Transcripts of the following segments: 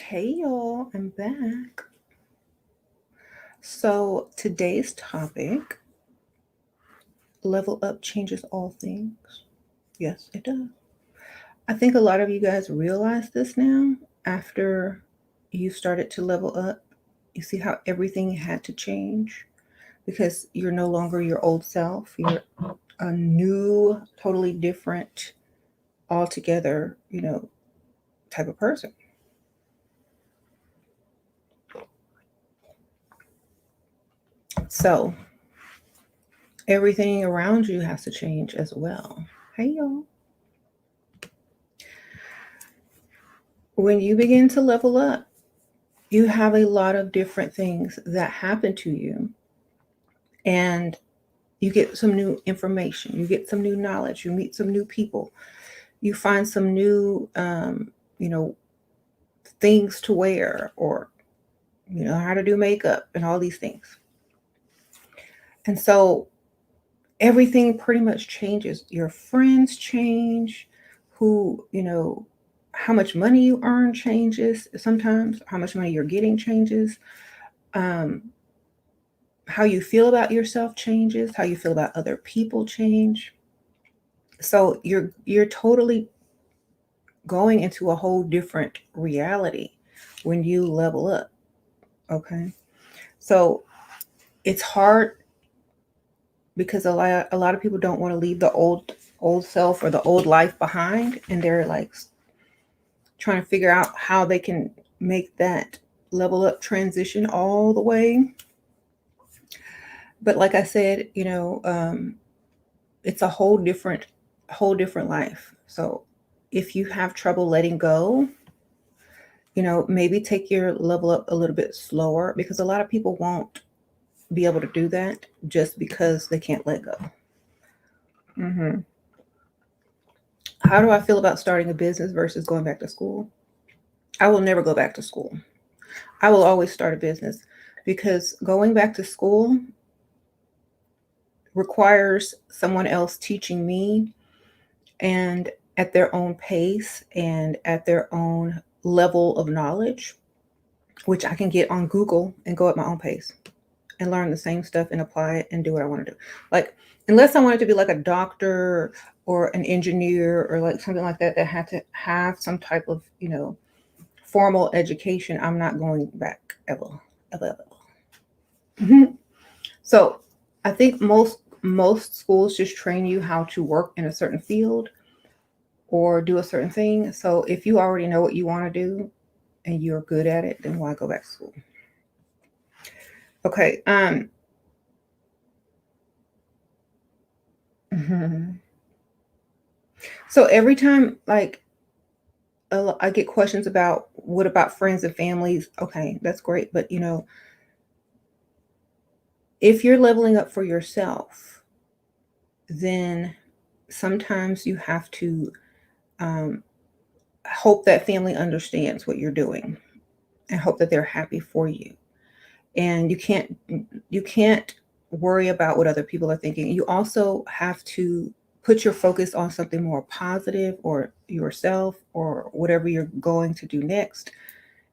Hey y'all, I'm back. So today's topic, level up changes all things. Yes, it does. I think a lot of you guys realize this now after you started to level up. You see how everything had to change because you're no longer your old self. You're a new, totally different, altogether, type of person. So everything around you has to change as well. Hey y'all. When you begin to level up, you have a lot of different things that happen to you, and you get some new information, you get some new knowledge, you meet some new people, you find some new, you know, things to wear, or how to do makeup and all these things. And so everything pretty much changes. Your friends change, who, how much money you earn changes sometimes, how much money you're getting changes. Um, how you feel about yourself changes, how you feel about other people change. So you're totally going into a whole different reality when you level up. Okay. So it's hard because a lot of people don't want to leave the old self or the old life behind, and they're like trying to figure out how they can make that level up transition all the way. But like I said, it's a whole different life. So if you have trouble letting go, maybe take your level up a little bit slower, because a lot of people won't be able to do that just because they can't let go. hmm How do I feel about starting a business versus going back to school? I will never go back to school. I will always start a business, because going back to school requires someone else teaching me, and at their own pace and at their own level of knowledge, which I can get on Google and go at my own pace and learn the same stuff and apply it and do what I want to do. Like, unless I wanted to be like a doctor or an engineer or like something like that, that had to have some type of, formal education, I'm not going back ever, ever, ever. So I think most schools just train you how to work in a certain field or do a certain thing. So if you already know what you want to do and you're good at it, then why go back to school? Okay. So every time, like, I get questions about what about friends and families? Okay, that's great, but if you're leveling up for yourself, then sometimes you have to um, hope that family understands what you're doing and hope that they're happy for you. And you can't worry about what other people are thinking. You also have to put your focus on something more positive, or yourself, or whatever you're going to do next,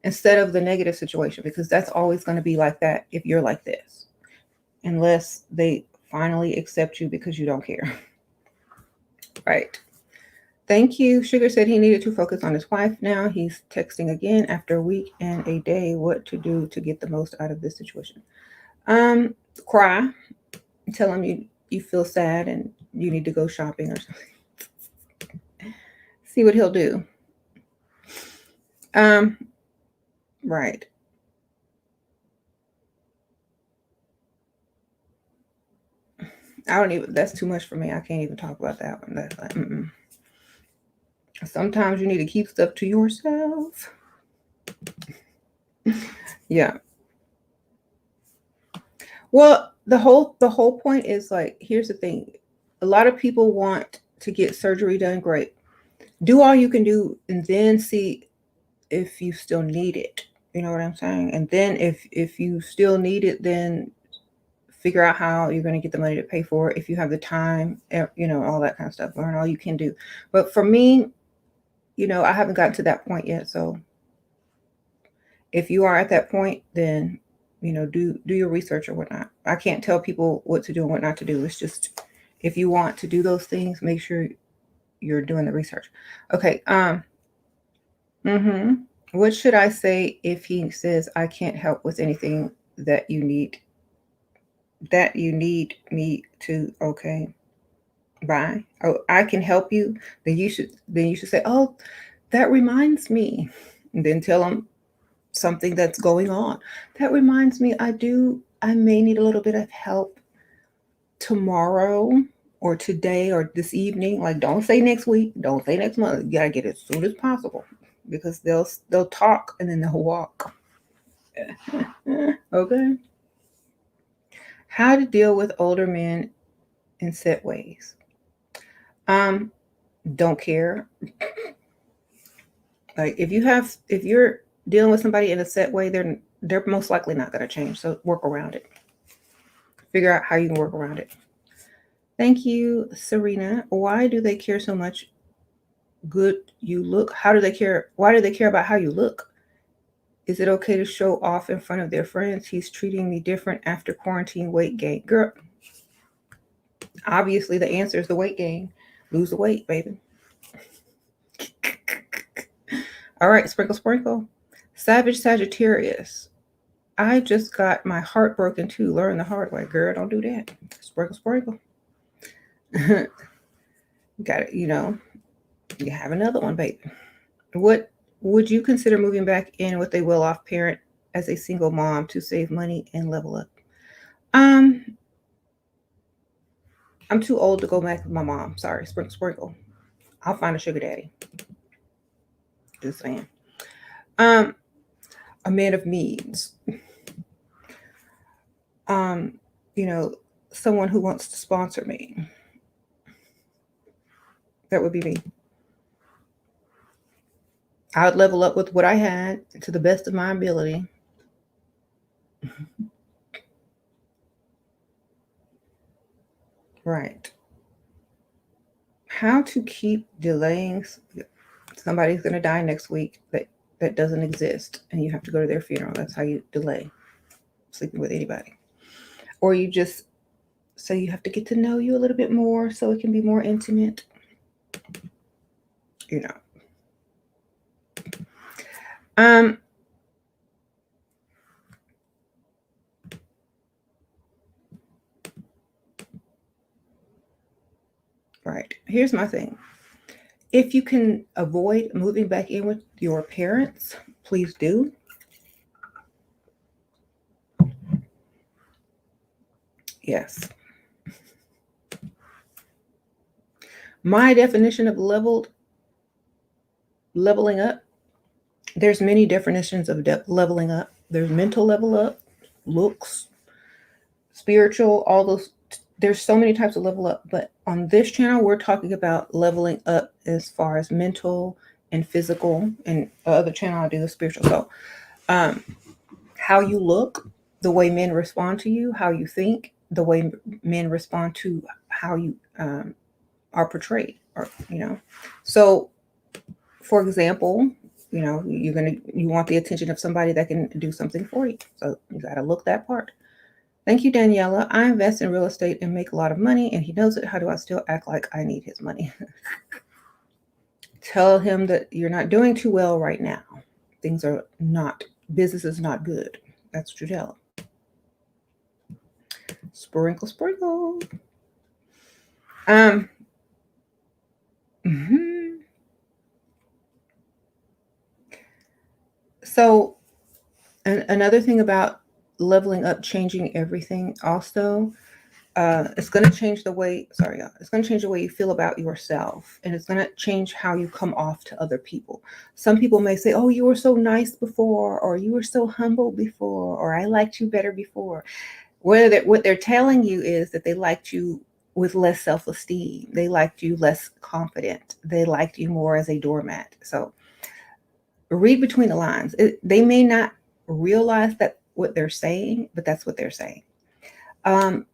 instead of the negative situation, because that's always going to be like that if you're like this, unless they finally accept you because you don't care. Right. Thank you. Sugar said he needed to focus on his wife. Now he's texting again after a week and a day what to do to get the most out of this situation. Um, Cry. Tell him you feel sad and you need to go shopping or something. See what he'll do. Um, right. I don't even. That's too much for me. I can't even talk about that one. That's like, sometimes you need to keep stuff to yourself. Yeah. Well, the whole point is, like, here's the thing. A lot of people want to get surgery done. Great. Do all you can do and then see if you still need it. You know what I'm saying? And then if you still need it, then figure out how you're going to get the money to pay for it, if you have the time, all that kind of stuff. Learn all you can do. But for me, I haven't gotten to that point yet. So if you are at that point, then, do your research or whatnot. I can't tell people what to do and what not to do. It's just, if you want to do those things, make sure you're doing the research. Okay. What should I say if he says, I can't help with anything that you need me to? Okay, bye. Oh, I can help you. Then you should say, oh, that reminds me. And then tell him something that's going on. That reminds me, I may need a little bit of help tomorrow or today or this evening. Like, don't say next week, don't say next month. You gotta get it as soon as possible, because they'll talk and then they'll walk. Okay. How to deal with older men in set ways. Don't care. Like, if you're dealing with somebody in a set way, they're most likely not going to change. So work around it. Figure out how you can work around it. Thank you, Serena. Why do they care so much? Good you look. How do they care? Why do they care about how you look? Is it okay to show off in front of their friends? He's treating me different after quarantine weight gain. Girl, obviously the answer is the weight gain. Lose the weight, baby. All right, sprinkle, sprinkle. Savage Sagittarius. I just got my heart broken too. Learn the hard way. Girl, don't do that. Sprinkle, sprinkle. Got it, you have another one, baby. What would you consider moving back in with a well-off parent as a single mom to save money and level up? I'm too old to go back with my mom. Sorry, sprinkle, sprinkle. I'll find a sugar daddy. Just saying. A man of means. Someone who wants to sponsor me. That would be me. I would level up with what I had to the best of my ability. Right. How to keep delaying. Somebody's going to die next week that doesn't exist, and you have to go to their funeral. That's how you delay sleeping with anybody. Or you just say you have to get to know you a little bit more so it can be more intimate. Right. Here's my thing. If you can avoid moving back in with your parents, please do. Yes. My definition of leveling up, there's many definitions of leveling up. There's mental level up, looks, spiritual, all those. There's so many types of level up, but on this channel, we're talking about leveling up as far as mental and physical, and the other channel I do the spiritual. So how you look, the way men respond to you, how you think, the way men respond to how you are portrayed, or so for example, you want the attention of somebody that can do something for you, so you got to look that part. Thank you, Daniela. I invest in real estate and make a lot of money, and he knows it. How do I still act like I need his money? Tell him that you're not doing too well right now. Business is not good. That's what you tell him. Sprinkle, sprinkle. So, another thing about leveling up, changing everything also, it's going to change the way, it's going to change the way you feel about yourself, and it's going to change how you come off to other people. Some people may say, oh, you were so nice before, or you were so humble before, or I liked you better before. What they're telling you is that they liked you with less self-esteem. They liked you less confident. They liked you more as a doormat. So read between the lines. They may not realize that what they're saying, but that's what they're saying. Then,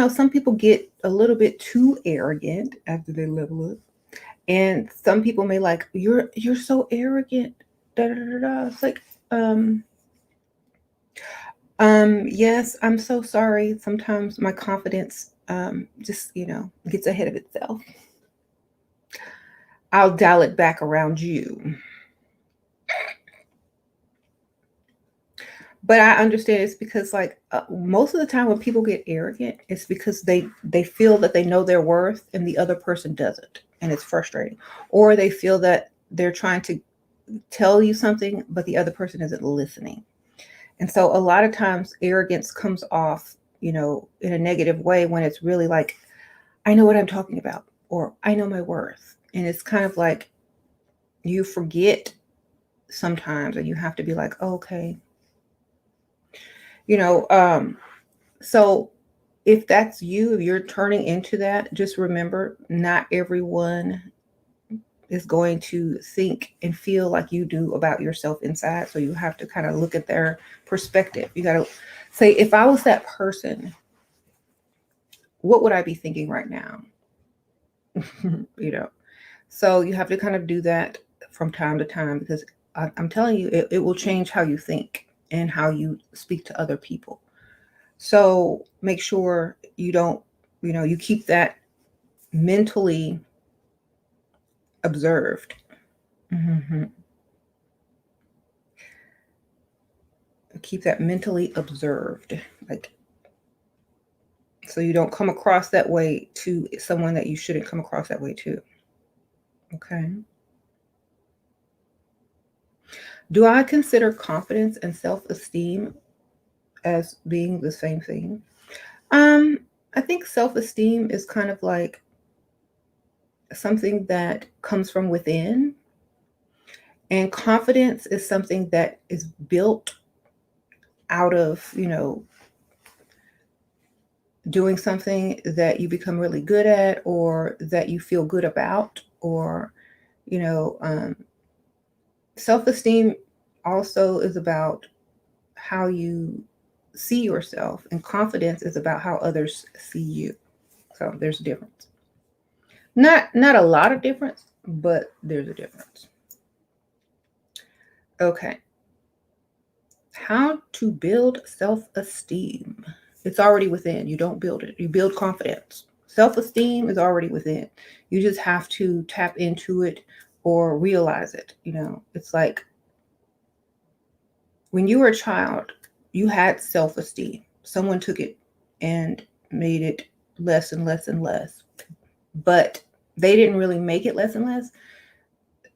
some people get a little bit too arrogant after they level up. And some people may like, you're so arrogant. Da, da, da, da. It's like, Yes, I'm so sorry. Sometimes my confidence just, gets ahead of itself. I'll dial it back around you. But I understand it's because like most of the time when people get arrogant, it's because they feel that they know their worth and the other person doesn't, and it's frustrating. Or they feel that they're trying to tell you something, but the other person isn't listening. And so a lot of times arrogance comes off, in a negative way when it's really like, I know what I'm talking about, or I know my worth. And it's kind of like you forget sometimes, and you have to be like, oh, okay, you know, um, so if that's you, if you're turning into that, just remember not everyone is going to think and feel like you do about yourself inside. So you have to kind of look at their perspective. You got to say, if I was that person, what would I be thinking right now? you know, so you have to kind of do that from time to time because I'm telling you, it will change how you think and how you speak to other people. So make sure you don't, you keep that mentally observed. Mhm. Keep that mentally observed. Like, so you don't come across that way to someone that you shouldn't come across that way to. Okay. Do I consider confidence and self-esteem as being the same thing? Um, I think self-esteem is kind of like something that comes from within, and confidence is something that is built out of, doing something that you become really good at or that you feel good about, or, you know, um, self-esteem also is about how you see yourself, and confidence is about how others see you. So there's a difference. Not a lot of difference, but there's a difference. Okay. How to build self-esteem. It's already within. You don't build it. You build confidence. Self-esteem is already within. You just have to tap into it or realize it. It's like when you were a child, you had self-esteem. Someone took it and made it less and less and less. But they didn't really make it less and less.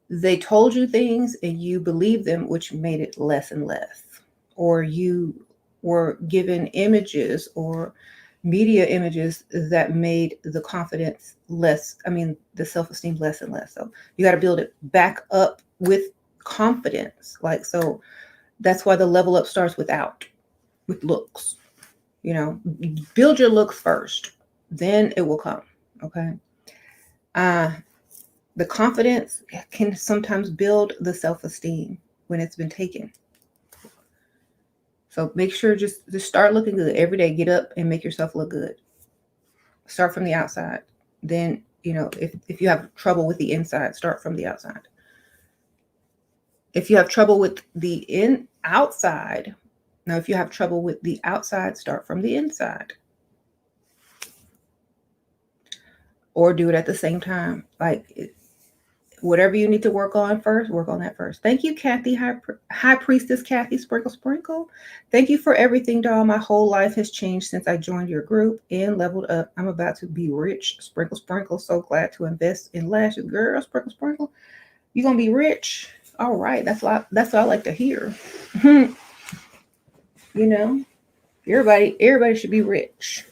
They told you things and you believed them, which made it less and less. Or you were given images or media images that made the confidence less, the self-esteem less and less. So you got to build it back up with confidence. Like, so that's why the level up starts with looks. Build your looks first, then it will come. Okay. Uh, the confidence can sometimes build the self-esteem when it's been taken. So make sure just start looking good every day. Get up and make yourself look good. Start from the outside. Then, if you have trouble with the inside, start from the outside. If you have trouble with the outside, now if you have trouble with the outside, start from the inside. Or do it at the same time. Like, whatever you need to work on first, work on that first. Thank you, Kathy, High Priestess Kathy, Sprinkle Sprinkle. Thank you for everything, doll. My whole life has changed since I joined your group and leveled up. I'm about to be rich. Sprinkle Sprinkle. So glad to invest in lashes, girl. Sprinkle Sprinkle. You're gonna be rich. All right, that's what I like to hear. you know, everybody should be rich.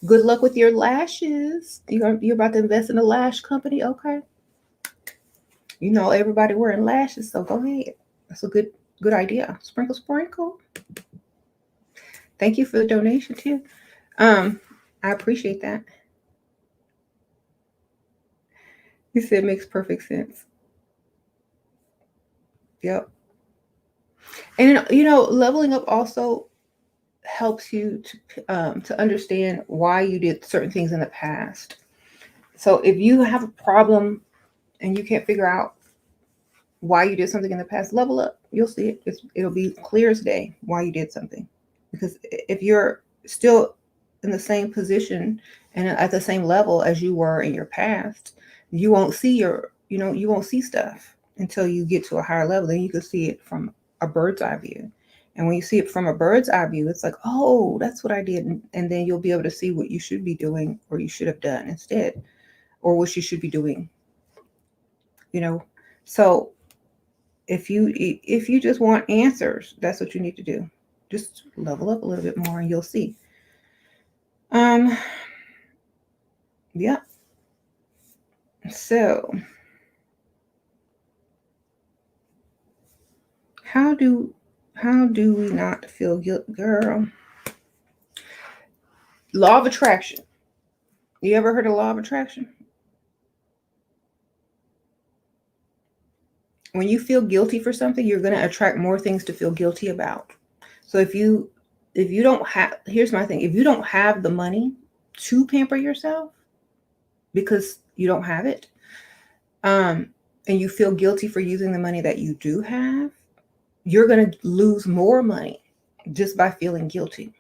Good luck with your lashes. You're about to invest in a lash company, okay? Everybody wearing lashes, so go ahead. That's a good idea. Sprinkle, sprinkle. Thank you for the donation too. I appreciate that. You said makes perfect sense. Yep. And leveling up also helps you to understand why you did certain things in the past. So if you have a problem and you can't figure out why you did something in the past, level up. You'll see it. It'll be clear as day why you did something. Because if you're still in the same position and at the same level as you were in your past, you won't see you won't see stuff until you get to a higher level. Then you can see it from a bird's eye view. And when you see it from a bird's eye view, it's like, oh, that's what I did. And then you'll be able to see what you should be doing or you should have done instead, or what you should be doing. So if you just want answers, that's what you need to do. Just level up a little bit more and you'll see. Yeah. So how do we not feel guilt, girl? Law of attraction. You ever heard of law of attraction? When you feel guilty for something, you're going to attract more things to feel guilty about. So if you don't have, here's my thing, if you don't have the money to pamper yourself because you don't have it, and you feel guilty for using the money that you do have, you're going to lose more money just by feeling guilty.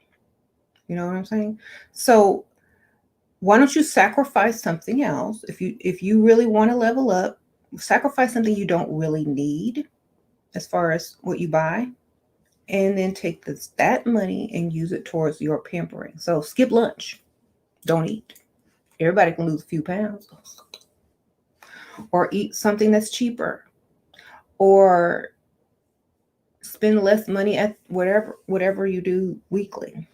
You know what I'm saying? So why don't you sacrifice something else? If you really want to level up, sacrifice something you don't really need as far as what you buy, and then take that money and use it towards your pampering. So skip lunch. Don't eat. Everybody can lose a few pounds. Or eat something that's cheaper. Or spend less money at whatever you do weekly.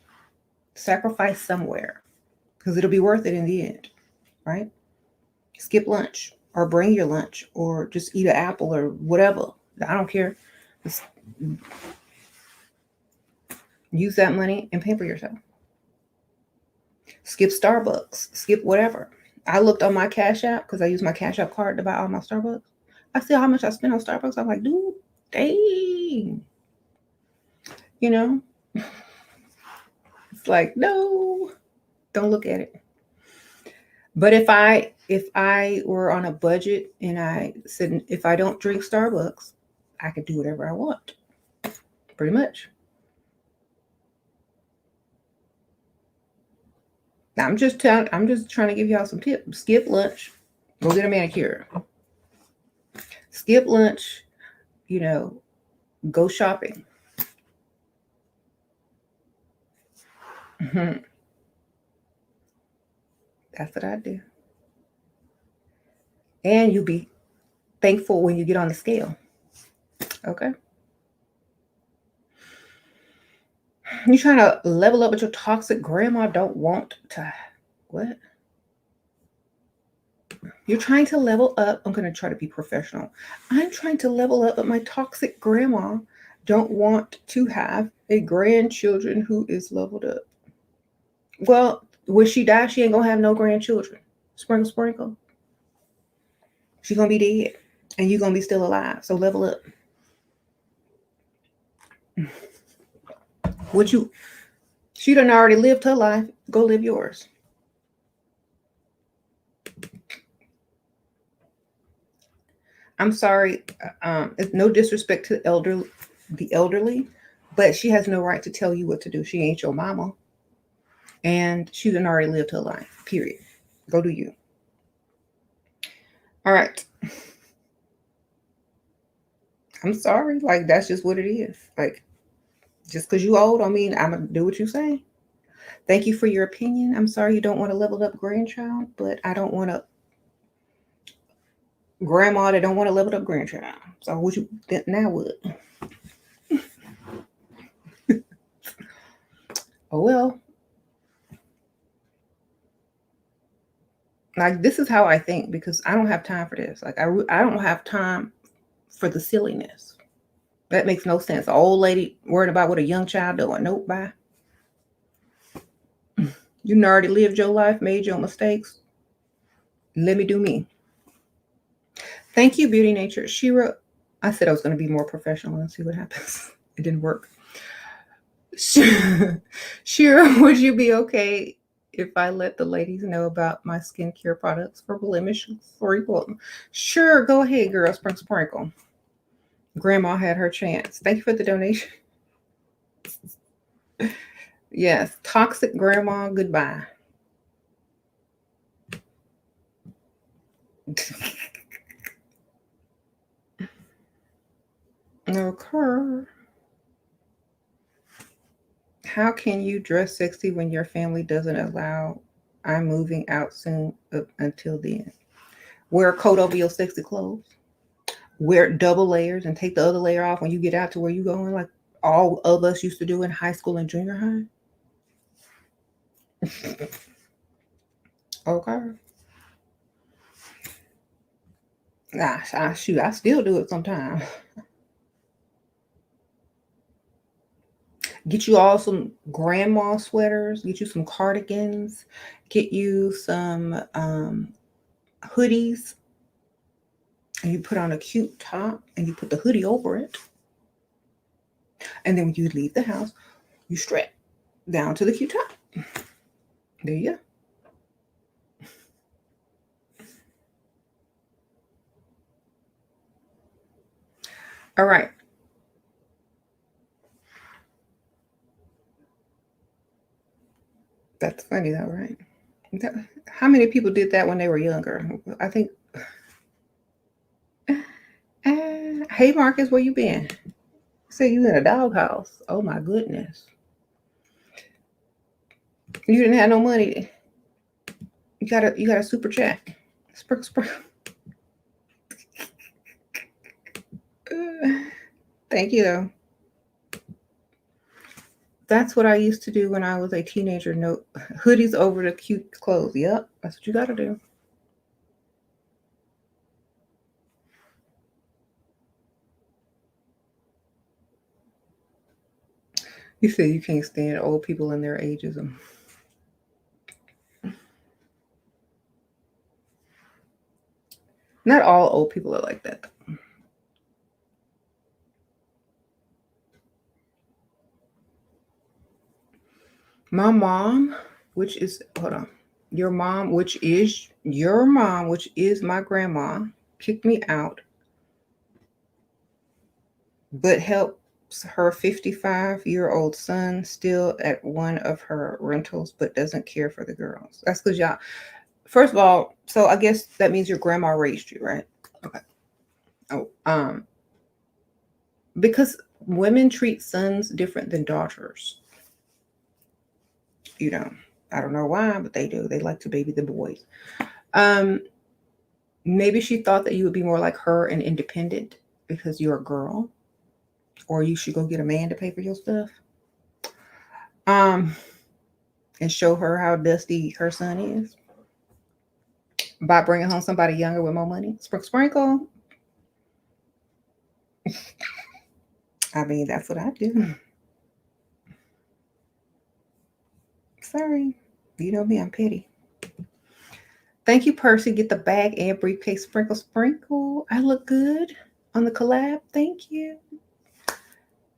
Sacrifice somewhere, because it'll be worth it in the end, right? Skip lunch, or bring your lunch, or just eat an apple or whatever. I don't care. Just use that money and pamper yourself. Skip Starbucks. Skip whatever. I looked on my Cash App because I use my Cash App card to buy all my Starbucks. I see how much I spend on Starbucks. I'm like, dude, dang. It's like, no, don't look at it. But if I were on a budget and I said, if I don't drink Starbucks, I could do whatever I want. Pretty much. I'm just trying to give y'all some tips. Skip lunch. Go get a manicure. Skip lunch. Go shopping. That's what I do. And you'll be thankful when you get on the scale. Okay? You're trying to level up with your toxic grandma don't want to... What? You're trying to level up. I'm going to try to be professional. I'm trying to level up, but my toxic grandma don't want to have a grandchildren who is leveled up. Well, when she dies, she ain't going to have no grandchildren. Sprinkle, sprinkle. She's going to be dead, and you're going to be still alive. So level up. She done already lived her life. Go live yours. I'm sorry. It's no disrespect to the elderly, but she has no right to tell you what to do. She ain't your mama. And she done already lived her life. Period. Go do you. All right. I'm sorry. Like, that's just what it is. Like, just because you old, I mean, I'm going to do what you say. Thank you for your opinion. I'm sorry you don't want a leveled up grandchild, but I don't want a grandma that don't want a leveled up grandchild. So what you now what? Oh, well. Like, this is how I think, because I don't have time for this. Like, I don't have time for the silliness. That makes no sense. An old lady worried about what a young child doing. Nope, bye. You already lived your life, made your mistakes. Let me do me. Thank you, Beauty Nature. Shera, I said I was going to be more professional and see what happens. It didn't work. Shera, would you be okay if I let the ladies know about my skincare products for blemish free? Sure, go ahead, girl. Sprinkle. Grandma had her chance. Thank you for the donation. Yes, toxic grandma, goodbye. Occur. How can you dress sexy when your family doesn't allow? I'm moving out soon. Until then, wear a coat over your sexy clothes. Wear double layers and take the other layer off when you get out to where you going, like all of us used to do in high school and junior high. Okay. Gosh, shoot, I still do it sometimes. Get you all some grandma sweaters, get you some cardigans, get you some hoodies, and you put on a cute top and you put the hoodie over it. And then when you leave the house, you strap down to the cute top. There you go. All right. That's funny though, right? How many people did that when they were younger? I think. Hey Marcus, where you been? Say you in a doghouse. Oh my goodness. You didn't have no money. You got a super chat. Sprinkle. Thank you though. That's what I used to do when I was a teenager. No hoodies over the cute clothes. Yep, that's what you gotta do. You say you can't stand old people and their ageism. Not all old people are like that. My mom, which is hold on, your mom, which is your mom, which is my grandma, kicked me out, but helps her 55-year-old son still at one of her rentals, but doesn't care for the girls. That's because y'all. First of all, so I guess that means your grandma raised you, right? Okay. Oh, because women treat sons different than daughters. You know, I don't know why, but they do. They like to baby the boys. Um, Maybe she thought that you would be more like her and independent because you're a girl, or you should go get a man to pay for your stuff. Um, and show her how dusty her son is by bringing home somebody younger with more money. Sprinkle. I mean, that's what I do. Sorry. You know me, I'm petty. Thank you, Percy. Get the bag and briefcase. Sprinkle. I look good on the collab. Thank you.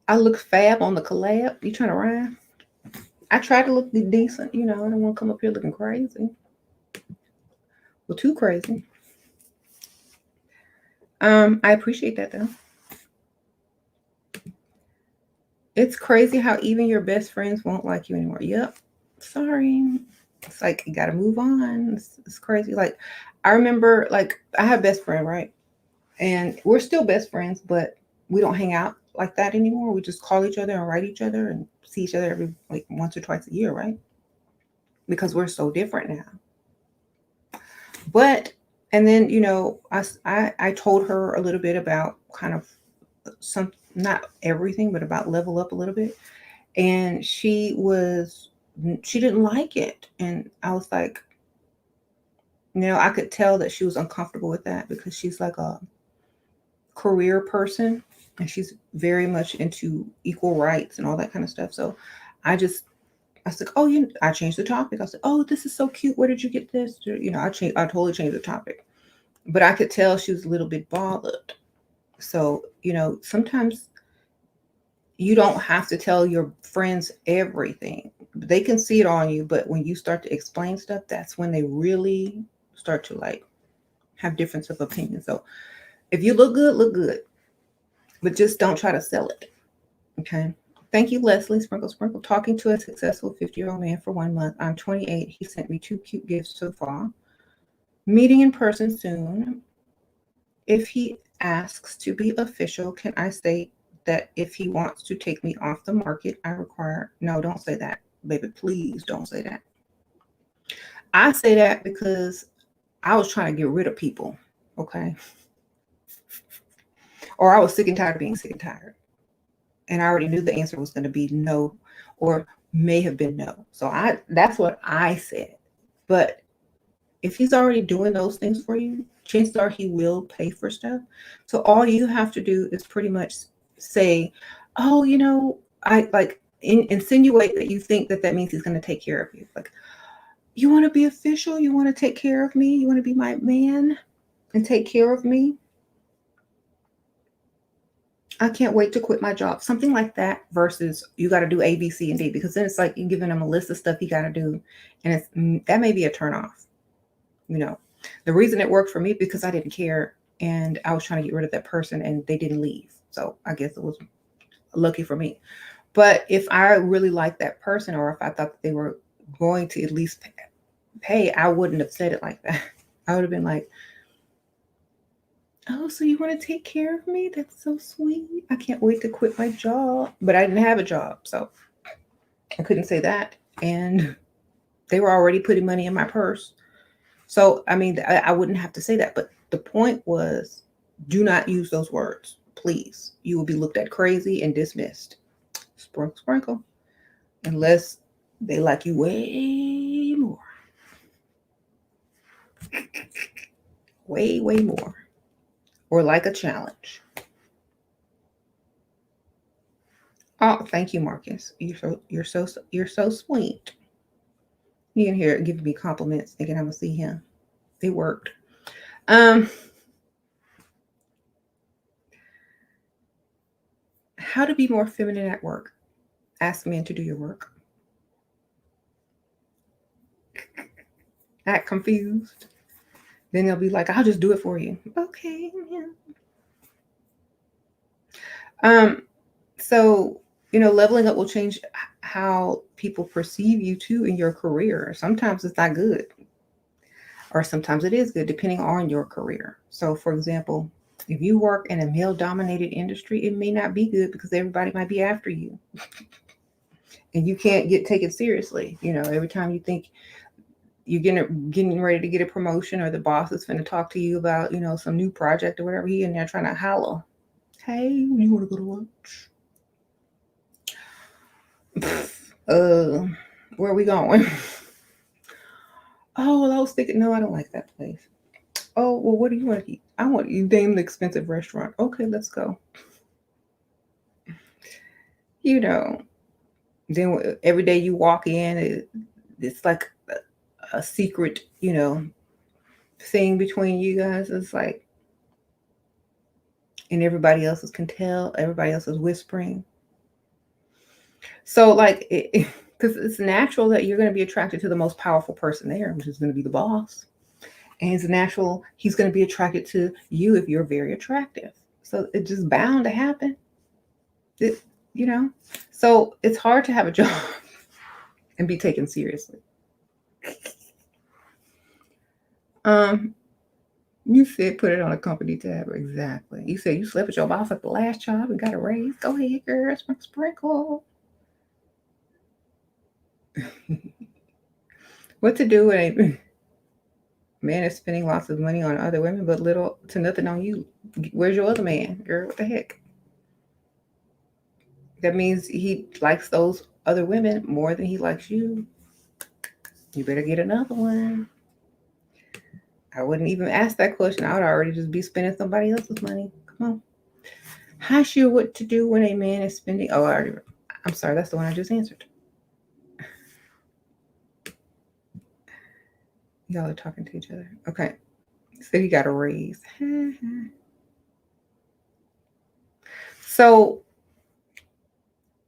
I look fab on the collab. You trying to rhyme? I try to look decent. You know, I don't want to come up here looking crazy. Well, too crazy. I appreciate that though. It's crazy how even your best friends won't like you anymore. Yep. Sorry. It's like you gotta move on. It's crazy. Like I remember, like I have a best friend, right? And we're still best friends, but we don't hang out like that anymore. We just call each other and write each other and see each other every like once or twice a year, right? Because we're so different now. But and then I told her a little bit about kind of some, not everything, but about level up a little bit, and she didn't like it, and I was like, I could tell that she was uncomfortable with that because she's like a career person and she's very much into equal rights and all that kind of stuff. So I was like, oh, I changed the topic. I said, oh, this is so cute. Where did you get this? I totally changed the topic, but I could tell she was a little bit bothered. So, sometimes you don't have to tell your friends everything. They can see it on you, but when you start to explain stuff, that's when they really start to like have difference of opinion. So if you look good, look good. but just don't try to sell it. Okay. Thank you, Leslie. Sprinkle, sprinkle. Talking to a successful 50-year-old man for 1 month. I'm 28. He sent me 2 cute gifts so far. Meeting in person soon. If he asks to be official, can I state that if he wants to take me off the market, I require... No, don't say that, baby. Please don't say that. I say that because I was trying to get rid of people. Okay. Or I was sick and tired of being sick and tired. And I already knew the answer was going to be no, or may have been no. So that's what I said. But if he's already doing those things for you, chances are he will pay for stuff. So all you have to do is pretty much say, oh, I like insinuate that you think that means he's going to take care of you. Like, you want to be official? You want to take care of me? You want to be my man and take care of me? I can't wait to quit my job. Something like that versus you got to do A, B, C, and D, because then it's like you're giving him a list of stuff he got to do. And that may be a turnoff. The reason it worked for me because I didn't care and I was trying to get rid of that person and they didn't leave. So I guess it was lucky for me. But if I really liked that person, or if I thought that they were going to at least pay, I wouldn't have said it like that. I would have been like, oh, so you want to take care of me? That's so sweet. I can't wait to quit my job. But I didn't have a job, so I couldn't say that. And they were already putting money in my purse. So, I mean, I wouldn't have to say that. But the point was, do not use those words, please. You will be looked at crazy and dismissed. Sprinkle, sprinkle. Unless they like you way more. Way, way more. Or like a challenge. Oh, thank you, Marcus. You're so sweet. You can hear it giving me compliments, thinking I'm gonna see him. It worked. How to be more feminine at work. Ask men to do your work. Act confused. Then they'll be like, I'll just do it for you. Okay. Yeah. So, leveling up will change how people perceive you too in your career. Sometimes it's not good, or sometimes it is good, depending on your career. So, for example, if you work in a male-dominated industry, it may not be good because everybody might be after you. And you can't take it seriously. Every time you think you're getting ready to get a promotion, or the boss is going to talk to you about, some new project or whatever, he in there trying to holler, hey, you want to go to lunch? Where are we going? Oh, well, I was thinking, no, I don't like that place. Oh, well, what do you want to eat? I want you name the expensive restaurant. Okay, let's go. Then every day you walk in, it's like a secret, thing between you guys. It's like, and everybody else can tell, everybody else is whispering. So like, because it's natural that you're going to be attracted to the most powerful person there, which is going to be the boss. And it's natural he's going to be attracted to you if you're very attractive. So it's just bound to happen. So it's hard to have a job and be taken seriously. You said put it on a company tab. Exactly. You said you slept with your boss at the last job and got a raise. Go ahead, girl. Sprinkle. What to do when a man is spending lots of money on other women but little to nothing on you? Where's your other man, girl? What the heck? That means he likes those other women more than he likes you. You better get another one. I wouldn't even ask that question. I would already just be spending somebody else's money. Come on. How sure what to do when a man is spending... Oh, I'm sorry. That's the one I just answered. Y'all are talking to each other. Okay. So he got a raise. So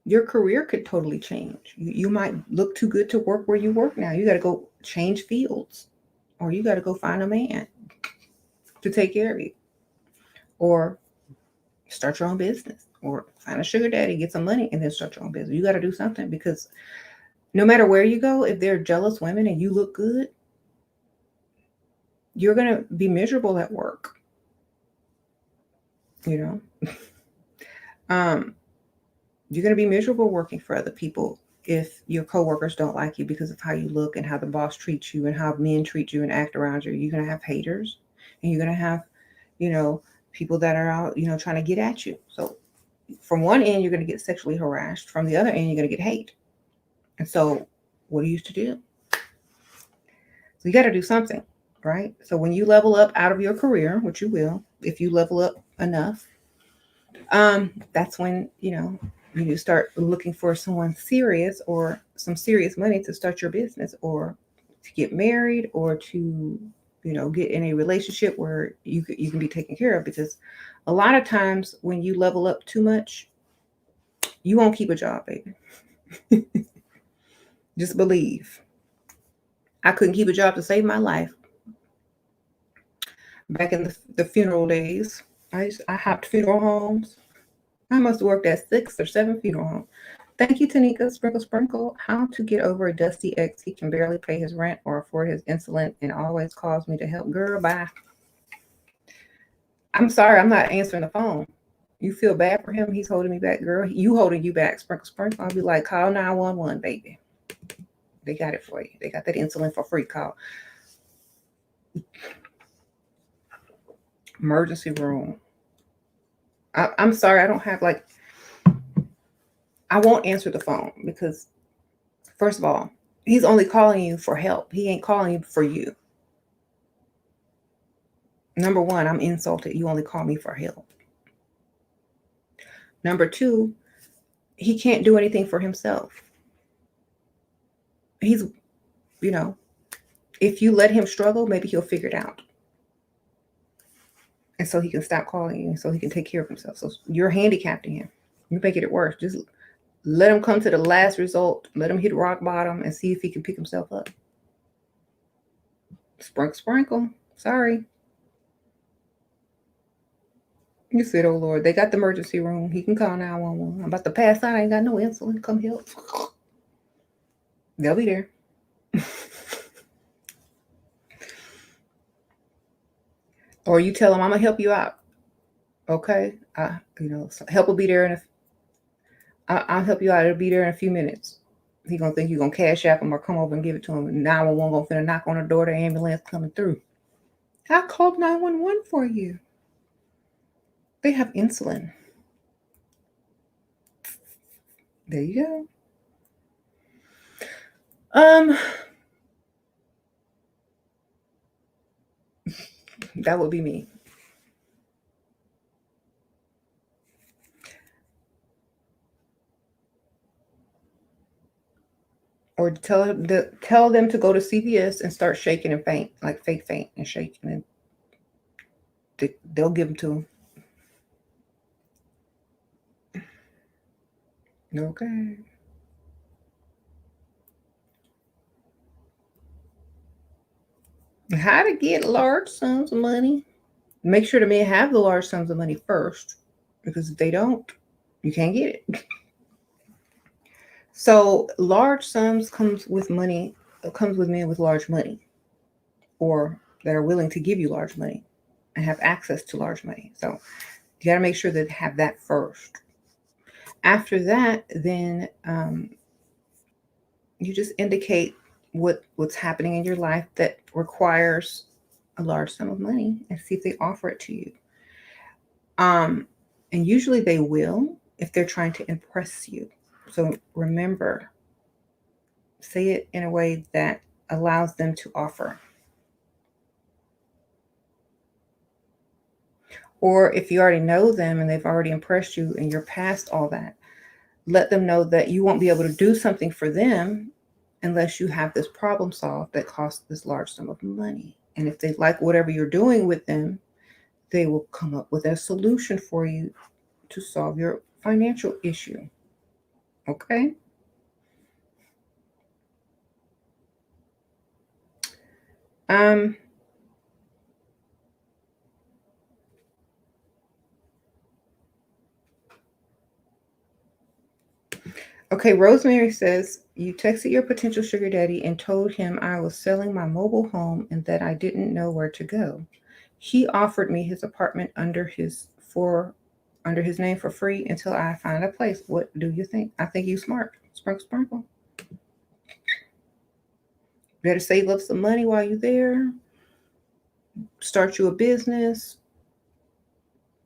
your career could totally change. You might look too good to work where you work now. You got to go change fields, or you got to go find a man to take care of you. Or Start your own business or find a sugar daddy, get some money, and then start your own business. You got to do something, because no matter where you go, if they're jealous women and you look good, you're going to be miserable at work. You know, you're going to be miserable working for other people if your coworkers don't like you because of how you look and how the boss treats you and how men treat you and act around you. You're going to have haters, and you're going to have, you know, people that are out, trying to get at you. So from one end, you're going to get sexually harassed. From the other end, you're going to get hate. And so what do you used to do? So you got to do something, right? So when you level up out of your career, which you will, if you level up enough, that's when, you start looking for someone serious or some serious money to start your business, or to get married, or to, get in a relationship where you can be taken care of. Because a lot of times when you level up too much, you won't keep a job, baby. Just believe. I couldn't keep a job to save my life. Back in the funeral days, I hopped funeral homes. I must have worked at 6 or 7 funeral homes. Thank you, Tanika. Sprinkle, sprinkle. How to get over a dusty ex. He can barely pay his rent or afford his insulin and always calls me to help. Girl, bye. I'm sorry, I'm not answering the phone. You feel bad for him? He's holding me back, girl. You holding you back. Sprinkle, sprinkle. I'll be like, call 911, baby. They got it for you. They got that insulin for free. Call. Emergency room. I'm sorry, I don't have I won't answer the phone because, first of all, he's only calling you for help. He ain't calling you for you. Number one, I'm insulted. You only call me for help. Number two, he can't do anything for himself. He's, if you let him struggle, maybe he'll figure it out. And so he can stop calling you, so he can take care of himself. So you're handicapping him. You're making it worse. Just let him come to the last result. Let him hit rock bottom and see if he can pick himself up. Sprinkle, sprinkle. Sorry. You said, oh, Lord, they got the emergency room. He can call 911. I'm about to pass out. I ain't got no insulin. Come help. They'll be there. Or you tell them, I'm going to help you out. Okay? Help will be there. I'll help you out. It'll be there in a few minutes. He going to think you're going to cash app him or come over and give it to him. 911 going to finna knock on the door. The ambulance coming through. I called 911 for you. They have insulin. There you go. That would be me. Or tell them to go to CVS and start shaking and faint, like fake faint and shaking, and they'll give them to them. Okay. How to get large sums of money? Make sure the men have the large sums of money first, because if they don't, you can't get it. So large sums comes with money. Comes with men with large money, or that are willing to give you large money and have access to large money. So you got to make sure that they have that first. After that, then you just indicate what's happening in your life that requires a large sum of money, and see if they offer it to you. And usually they will, if they're trying to impress you. So remember, say it in a way that allows them to offer. Or if you already know them and they've already impressed you and you're past all that, let them know that you won't be able to do something for them unless you have this problem solved that costs this large sum of money. And if they like whatever you're doing with them, they will come up with a solution for you to solve your financial issue. Okay? Um, Okay, Rosemary says, you texted your potential sugar daddy and told him I was selling my mobile home and that I didn't know where to go. He offered me his apartment under his name for free until I find a place. What do you think? I think you smart. Sprinkle, sprinkle. Better save up some money while you're there. Start you a business.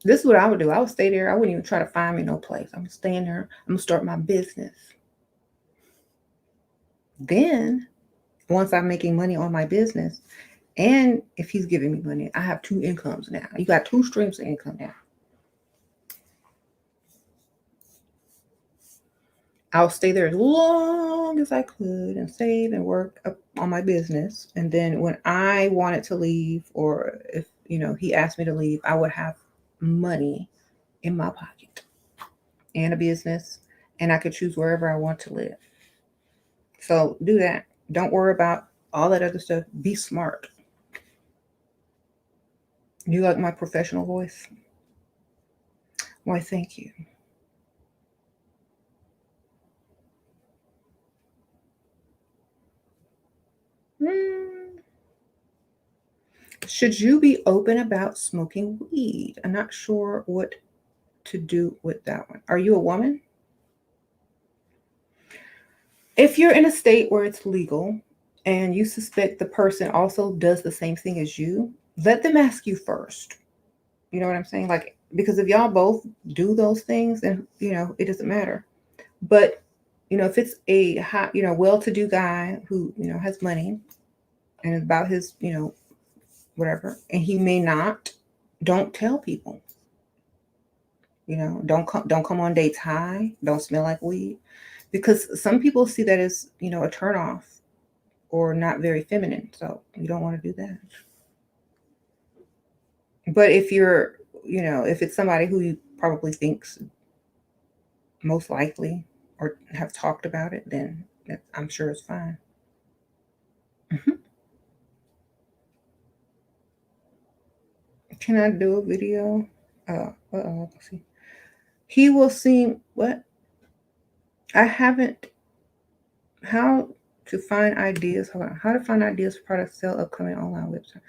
This is what I would do. I would stay there. I wouldn't even try to find me no place. I'm staying there. I'm gonna start my business. Then, once I'm making money on my business, and if he's giving me money, I have two incomes now. You got two streams of income now. I'll stay there as long as I could and save and work up on my business. And then when I wanted to leave, or if he asked me to leave, I would have money in my pocket and a business, and I could choose wherever I want to live. So do that. Don't worry about all that other stuff. Be smart. You like my professional voice? Why, thank you. Should you be open about smoking weed? I'm not sure what to do with that one. Are you a woman? If you're in a state where it's legal and you suspect the person also does the same thing as you, let them ask you first. You know what I'm saying? Like, because if y'all both do those things, then, it doesn't matter. But, if it's a hot, well-to-do guy who, has money and is about his, whatever, and he may not, don't tell people. Don't come on dates high. Don't smell like weed, because some people see that as a turn off or not very feminine. So you don't want to do that. But if it's somebody who you probably thinks most likely or have talked about it, then I'm sure it's fine. Mhm. Can I do a video? Let's see. He will seem what? I haven't. How to find ideas? Hold on. How to find ideas for products sell upcoming online website?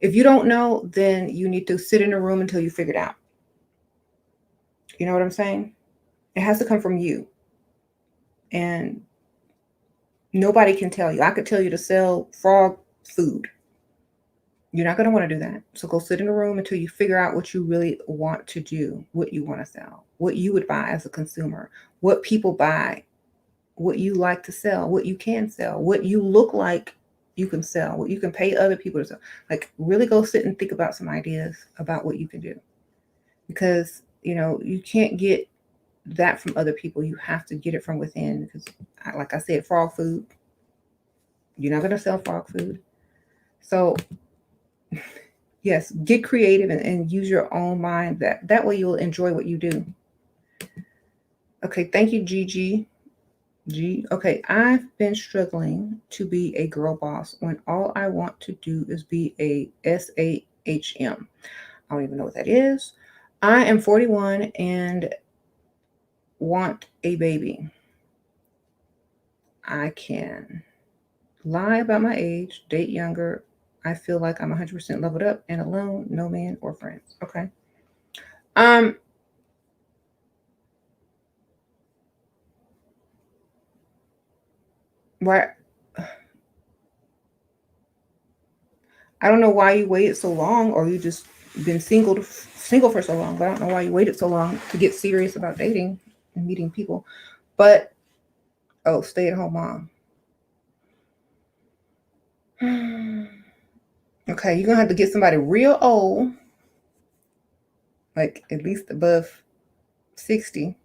If you don't know, then you need to sit in a room until you figure it out. You know what I'm saying? It has to come from you. And nobody can tell you. I could tell you to sell frog food. You're not going to want to do that. So go sit in a room until you figure out what you really want to do, what you want to sell, what you would buy as a consumer, what people buy, what you like to sell, what you can sell, what you look like you can sell, what you can pay other people to sell. Like, really go sit and think about some ideas about what you can do. Because, you can't get that from other people. You have to get it from within. Because, like I said, frog food, you're not going to sell frog food. So, yes, get creative and use your own mind. That way you'll enjoy what you do. Okay, thank you, Gigi. Okay, I've been struggling to be a girl boss when all I want to do is be a SAHM. I don't even know what that is. I am 41 and want a baby. I can lie about my age, date younger. I feel like I'm 100% leveled up and alone, no man or friends. Okay. Um, why I don't know why you waited so long, or you just been single for so long. But I don't know why you waited so long to get serious about dating and meeting people. But stay at home mom. Okay, you're gonna have to get somebody real old, like at least above 60.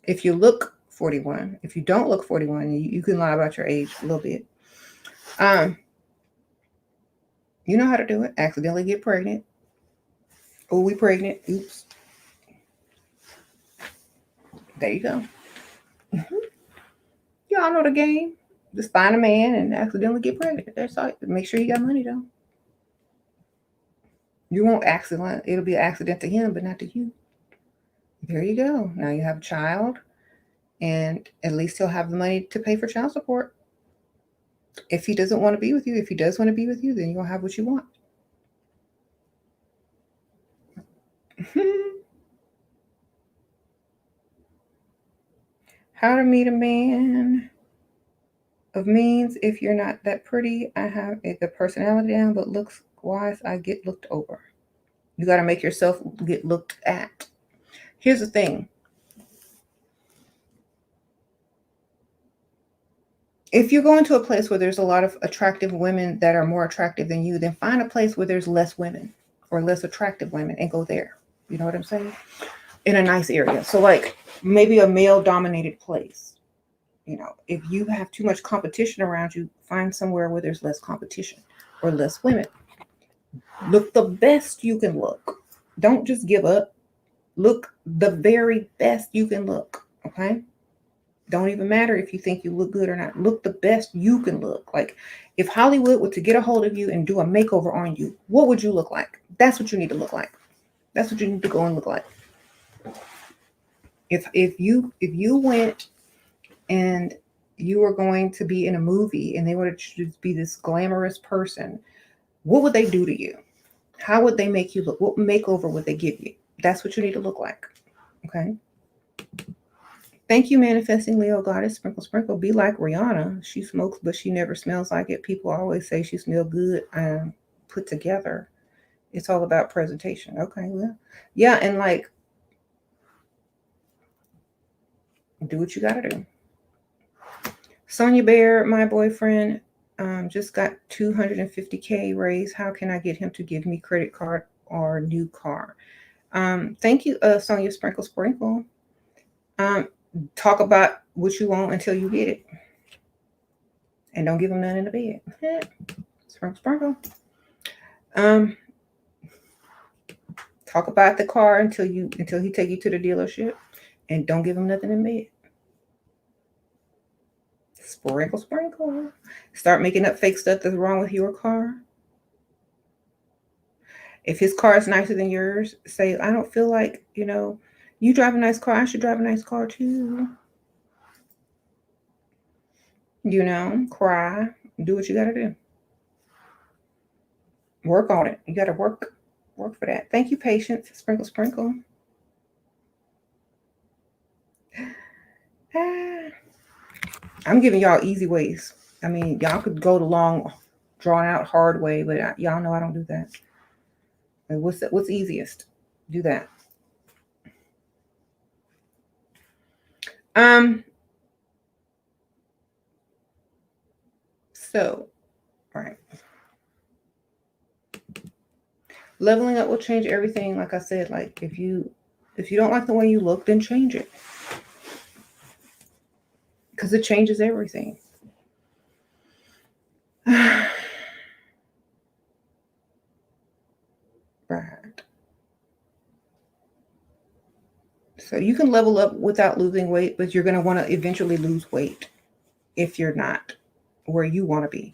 If you look 41, if you don't look 41, you can lie about your age a little bit. Um, you know how to do it. Accidentally get pregnant. Oh, we pregnant. Oops. There you go. Y'all know the game. Just find a man and accidentally get pregnant. That's all. Make sure you got money though. You won't accident. It'll be an accident to him, but not to you. There you go. Now you have a child. And at least he'll have the money to pay for child support. If he doesn't want to be with you, if he does want to be with you, then you'll have what you want. How to meet a man of means. If you're not that pretty, I have the personality down, but looks wise, I get looked over. You got to make yourself get looked at. Here's the thing. If you're going to a place where there's a lot of attractive women that are more attractive than you, then find a place where there's less women or less attractive women and go there. You know what I'm saying? In a nice area. So like maybe a male dominated place. You know, if you have too much competition around you, find somewhere where there's less competition or less women. Look the best you can look. Don't just give up. Look the very best you can look. Okay? Don't even matter if you think you look good or not. Look the best you can look. Like if Hollywood were to get a hold of you and do a makeover on you, what would you look like? That's what you need to look like. That's what you need to go and look like. If you went and you were going to be in a movie and they wanted you to be this glamorous person, what would they do to you? How would they make you look? What makeover would they give you? That's what you need to look like. Okay. Thank you, manifesting Leo goddess. Sprinkle, sprinkle. Be like Rihanna. She smokes, but she never smells like it. People always say she smells good and put together. It's all about presentation. Okay, well, yeah, and like, do what you gotta do. Sonia Bear, my boyfriend, just got 250K raised. How can I get him to give me credit card or new car? Thank you, Sonia Sprinkle Sprinkle. Talk about what you want until you get it. And don't give him none in the bed. Sprinkle, sprinkle. Talk about the car until he take you to the dealership, and don't give him nothing in bed. Sprinkle, sprinkle. Start making up fake stuff that's wrong with your car. If his car is nicer than yours, say, I don't feel like, you drive a nice car, I should drive a nice car too. Cry, do what you gotta do. Work on it. You gotta work for that. Thank you, patience. Sprinkle, sprinkle. I'm giving y'all easy ways. I mean, y'all could go the long, drawn out, hard way, but y'all know I don't do that. And what's easiest? Do that. So, all right. Leveling up will change everything. Like I said, like if you don't like the way you look, then change it. Because it changes everything. Right. So you can level up without losing weight, but you're going to want to eventually lose weight if you're not where you want to be,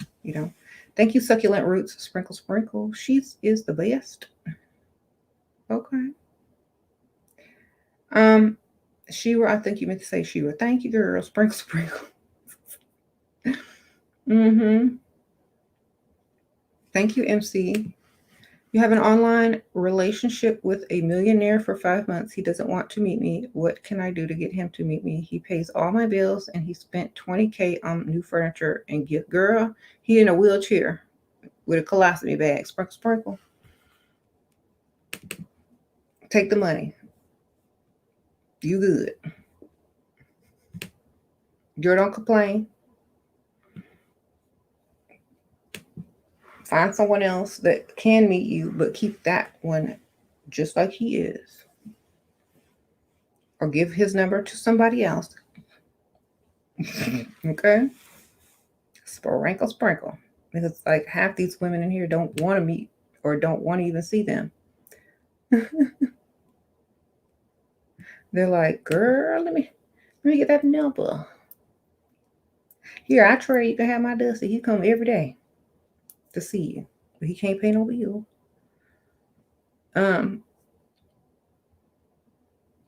Thank you, Succulent Roots. Sprinkle, sprinkle. She is the best. Okay. Shira, I think you meant to say Shira. Thank you, girl. Sprinkle, sprinkle. Thank you, MC. You have an online relationship with a millionaire for 5 months. He doesn't want to meet me. What can I do to get him to meet me? He pays all my bills and he spent 20K on new furniture and gift. Girl, he in a wheelchair with a colostomy bag. Sprinkle, sprinkle. Take the money. You good. Girl, don't complain. Find someone else that can meet you, but keep that one just like he is. Or give his number to somebody else. Okay? Sprinkle, sprinkle. Because like half these women in here don't want to meet or don't want to even see them. They're like, girl, let me get that number. Here, I trade. You can have my Dusty. He come every day to see you, but he can't pay no bill.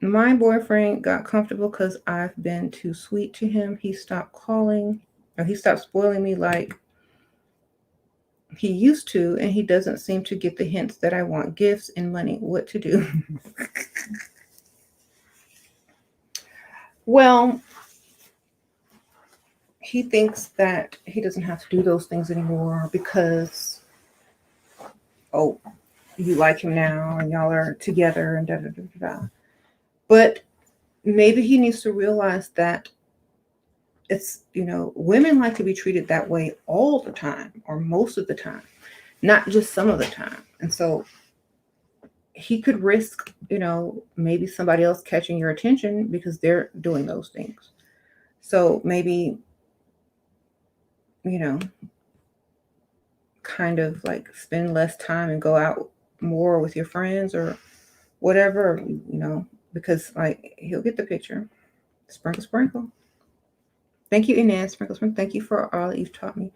My boyfriend got comfortable because I've been too sweet to him. He stopped calling, or he stopped spoiling me like he used to, and he doesn't seem to get the hints that I want gifts and money. What to do? Well, he thinks that he doesn't have to do those things anymore because, oh, you like him now and y'all are together and da da da da. But maybe he needs to realize that it's, women like to be treated that way all the time or most of the time, not just some of the time. And so he could risk, maybe somebody else catching your attention because they're doing those things. So maybe, kind of like spend less time and go out more with your friends or whatever, because like he'll get the picture. Sprinkle, sprinkle. Thank you, Inez. Sprinkle, sprinkle. Thank you for all that you've taught me.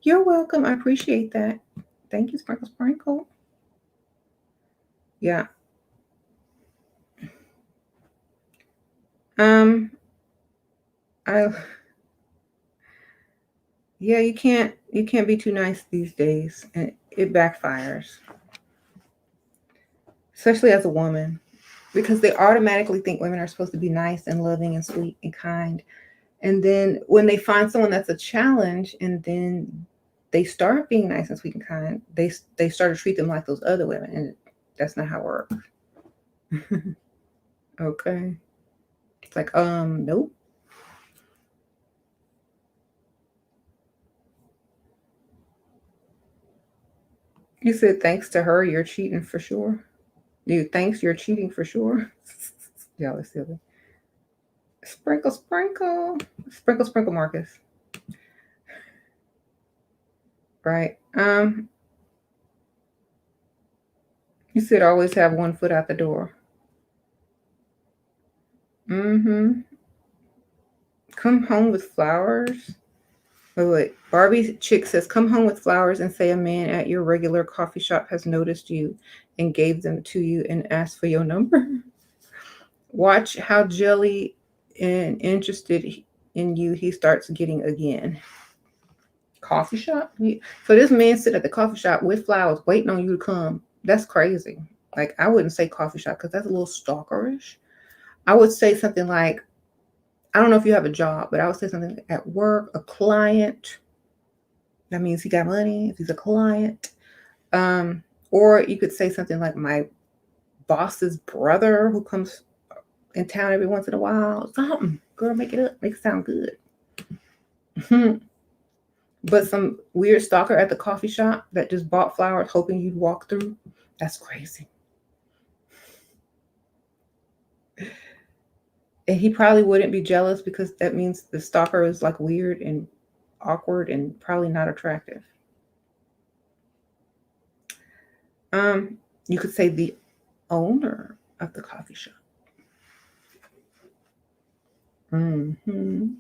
You're welcome. I appreciate that. Thank you, Sprinkle, sprinkle. Yeah. I yeah, you can't be too nice these days, and it backfires. Especially as a woman, because they automatically think women are supposed to be nice and loving and sweet and kind. And then when they find someone that's a challenge, and then they start being nice and sweet and kind, they start to treat them like those other women, and that's not how it works. Okay. It's like, nope. You said thanks to her, you're cheating for sure. Thanks, you're cheating for sure. Y'all are silly. Sprinkle, sprinkle. Sprinkle, sprinkle, Marcus. Right. You said always have one foot out the door. Mm-hmm. Come home with flowers. Wait. Barbie Chick says, come home with flowers and say a man at your regular coffee shop has noticed you and gave them to you and asked for your number. Watch how jelly and interested in you he starts getting again. Coffee shop? So this man sit at the coffee shop with flowers waiting on you to come. That's crazy. Like, I wouldn't say coffee shop because that's a little stalkerish. I would say something like, I don't know if you have a job, but I would say something like at work, a client. That means he got money if he's a client. Or you could say something like my boss's brother who comes in town every once in a while. Something. Girl, make it up. Make it sound good. But some weird stalker at the coffee shop that just bought flowers hoping you'd walk through, that's crazy. And he probably wouldn't be jealous because that means the stalker is like weird and awkward and probably not attractive. You could say the owner of the coffee shop. Mm-hmm.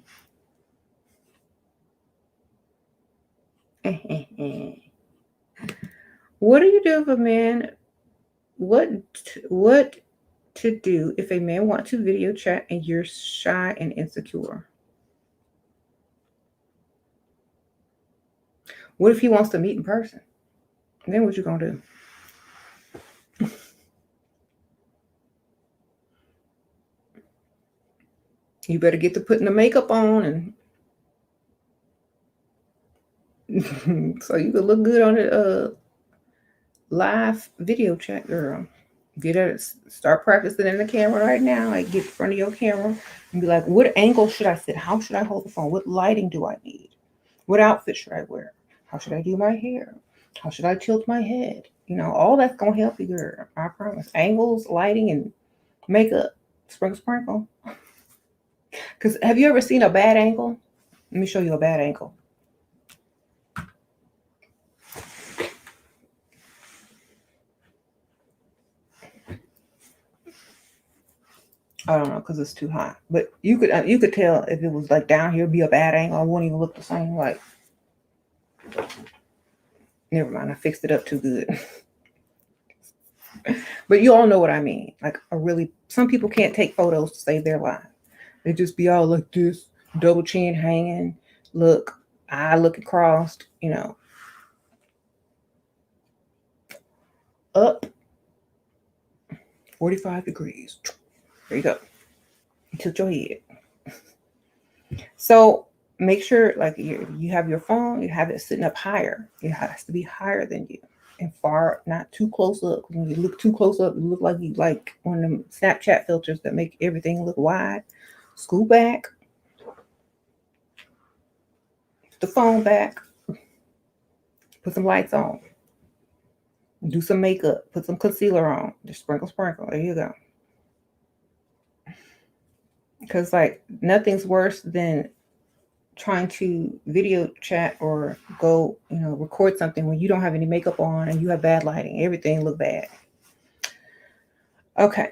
What do you do if a man? What to do if a man wants to video chat and you're shy and insecure? What if he wants to meet in person? Then what you gonna do? You better get to putting the makeup on and so you can look good on the live video chat, girl. Get it, start practicing in the camera right now. Like, get in front of your camera and be like, what angle should I sit? How should I hold the phone? What lighting do I need? What outfit should I wear? How should I do my hair? How should I tilt my head? All that's gonna help you, girl. I promise. Angles, lighting, and makeup. Sprinkle, sprinkle. Because have you ever seen a bad angle? Let me show you a bad angle. I don't know because it's too high, but you could tell if it was like down here, it'd be a bad angle. It wouldn't even look the same. Like, never mind, I fixed it up too good. But you all know what I mean. Like some people can't take photos to save their life. They just be all like this, double chin hanging, eye looking crossed, up 45 degrees. There you go. You tilt your head. So make sure like you have your phone, you have it sitting up higher. It has to be higher than you. And far, not too close up. When you look too close up, you look like you like one of them Snapchat filters that make everything look wide. Scoot back. Put the phone back. Put some lights on. Do some makeup. Put some concealer on. Just sprinkle. There you go. Because like nothing's worse than trying to video chat or go, record something when you don't have any makeup on and you have bad lighting. Everything look bad. Okay.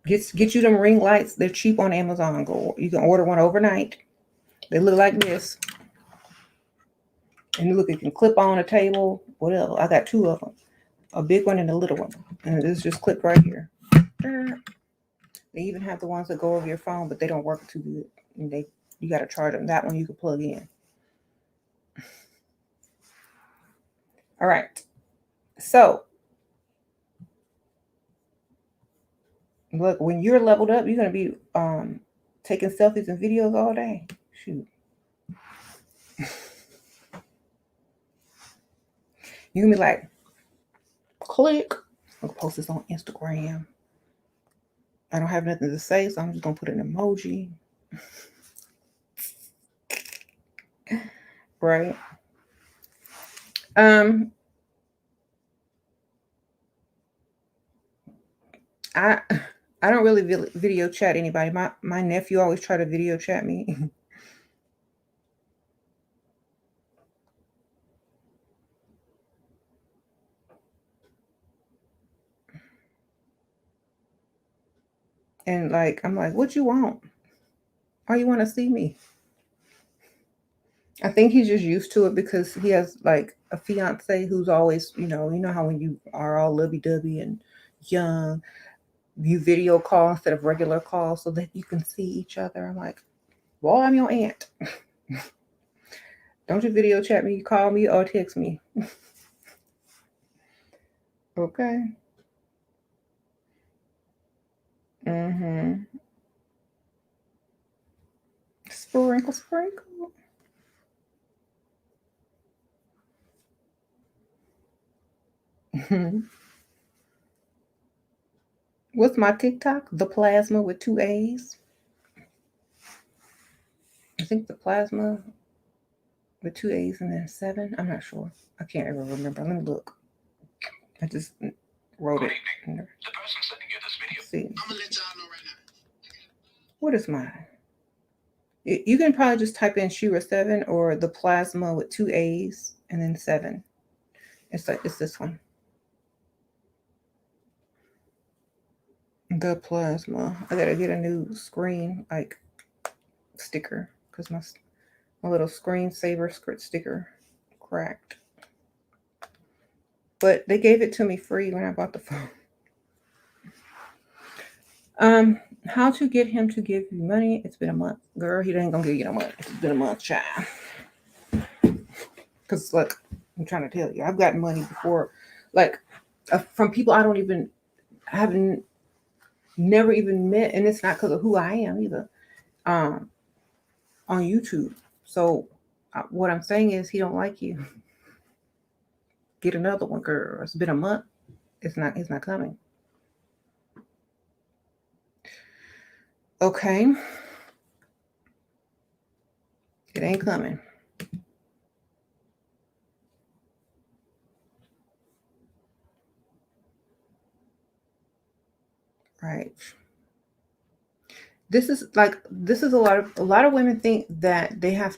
Get you them ring lights. They're cheap on Amazon. You can order one overnight. They look like this. And look, it can clip on a table, whatever. I got two of them. A big one and a little one. And this just clipped right here. They even have the ones that go over your phone, but they don't work too good. And you got to charge them. That one you can plug in. All right. So, look, when you're leveled up, you're going to be taking selfies and videos all day. Shoot. You're going to be like, click. I'll post this on Instagram. I don't have nothing to say, so I'm just going to put an emoji. Right? I don't really video chat anybody. My nephew always try to video chat me. And like, I'm like, what you want? Why you want to see me? I think he's just used to it because he has like a fiance who's always, you know how when you are all lovey-dovey and young, you video call instead of regular call so that you can see each other. I'm like, well, I'm your aunt. Don't you video chat me, call me or text me. Okay. Mm-hmm. Sprinkle. What's my TikTok? The plasma with 2 A's. I think the plasma with 2 A's and then 7. I'm not sure. I can't ever remember. Let me look. I just wrote it in there. The person sending you this video. Let's see. I'm gonna let y'all know right now. What is mine? You can probably just type in SheraSeven or the plasma with 2 A's and then 7. It's this one. The plasma. I gotta get a new screen like sticker because my little screensaver sticker cracked. But they gave it to me free when I bought the phone. How to get him to give you money? It's been a month. Girl, he ain't gonna give you no money. It's been a month, child. Because, look, I'm trying to tell you, I've gotten money before, like, from people I haven't never even met, and it's not because of who I am either, on YouTube. So, what I'm saying is he don't like you. Get another one, girl. It's been a month. It's not coming. Okay. It ain't coming. Right. This is a lot of women think that they're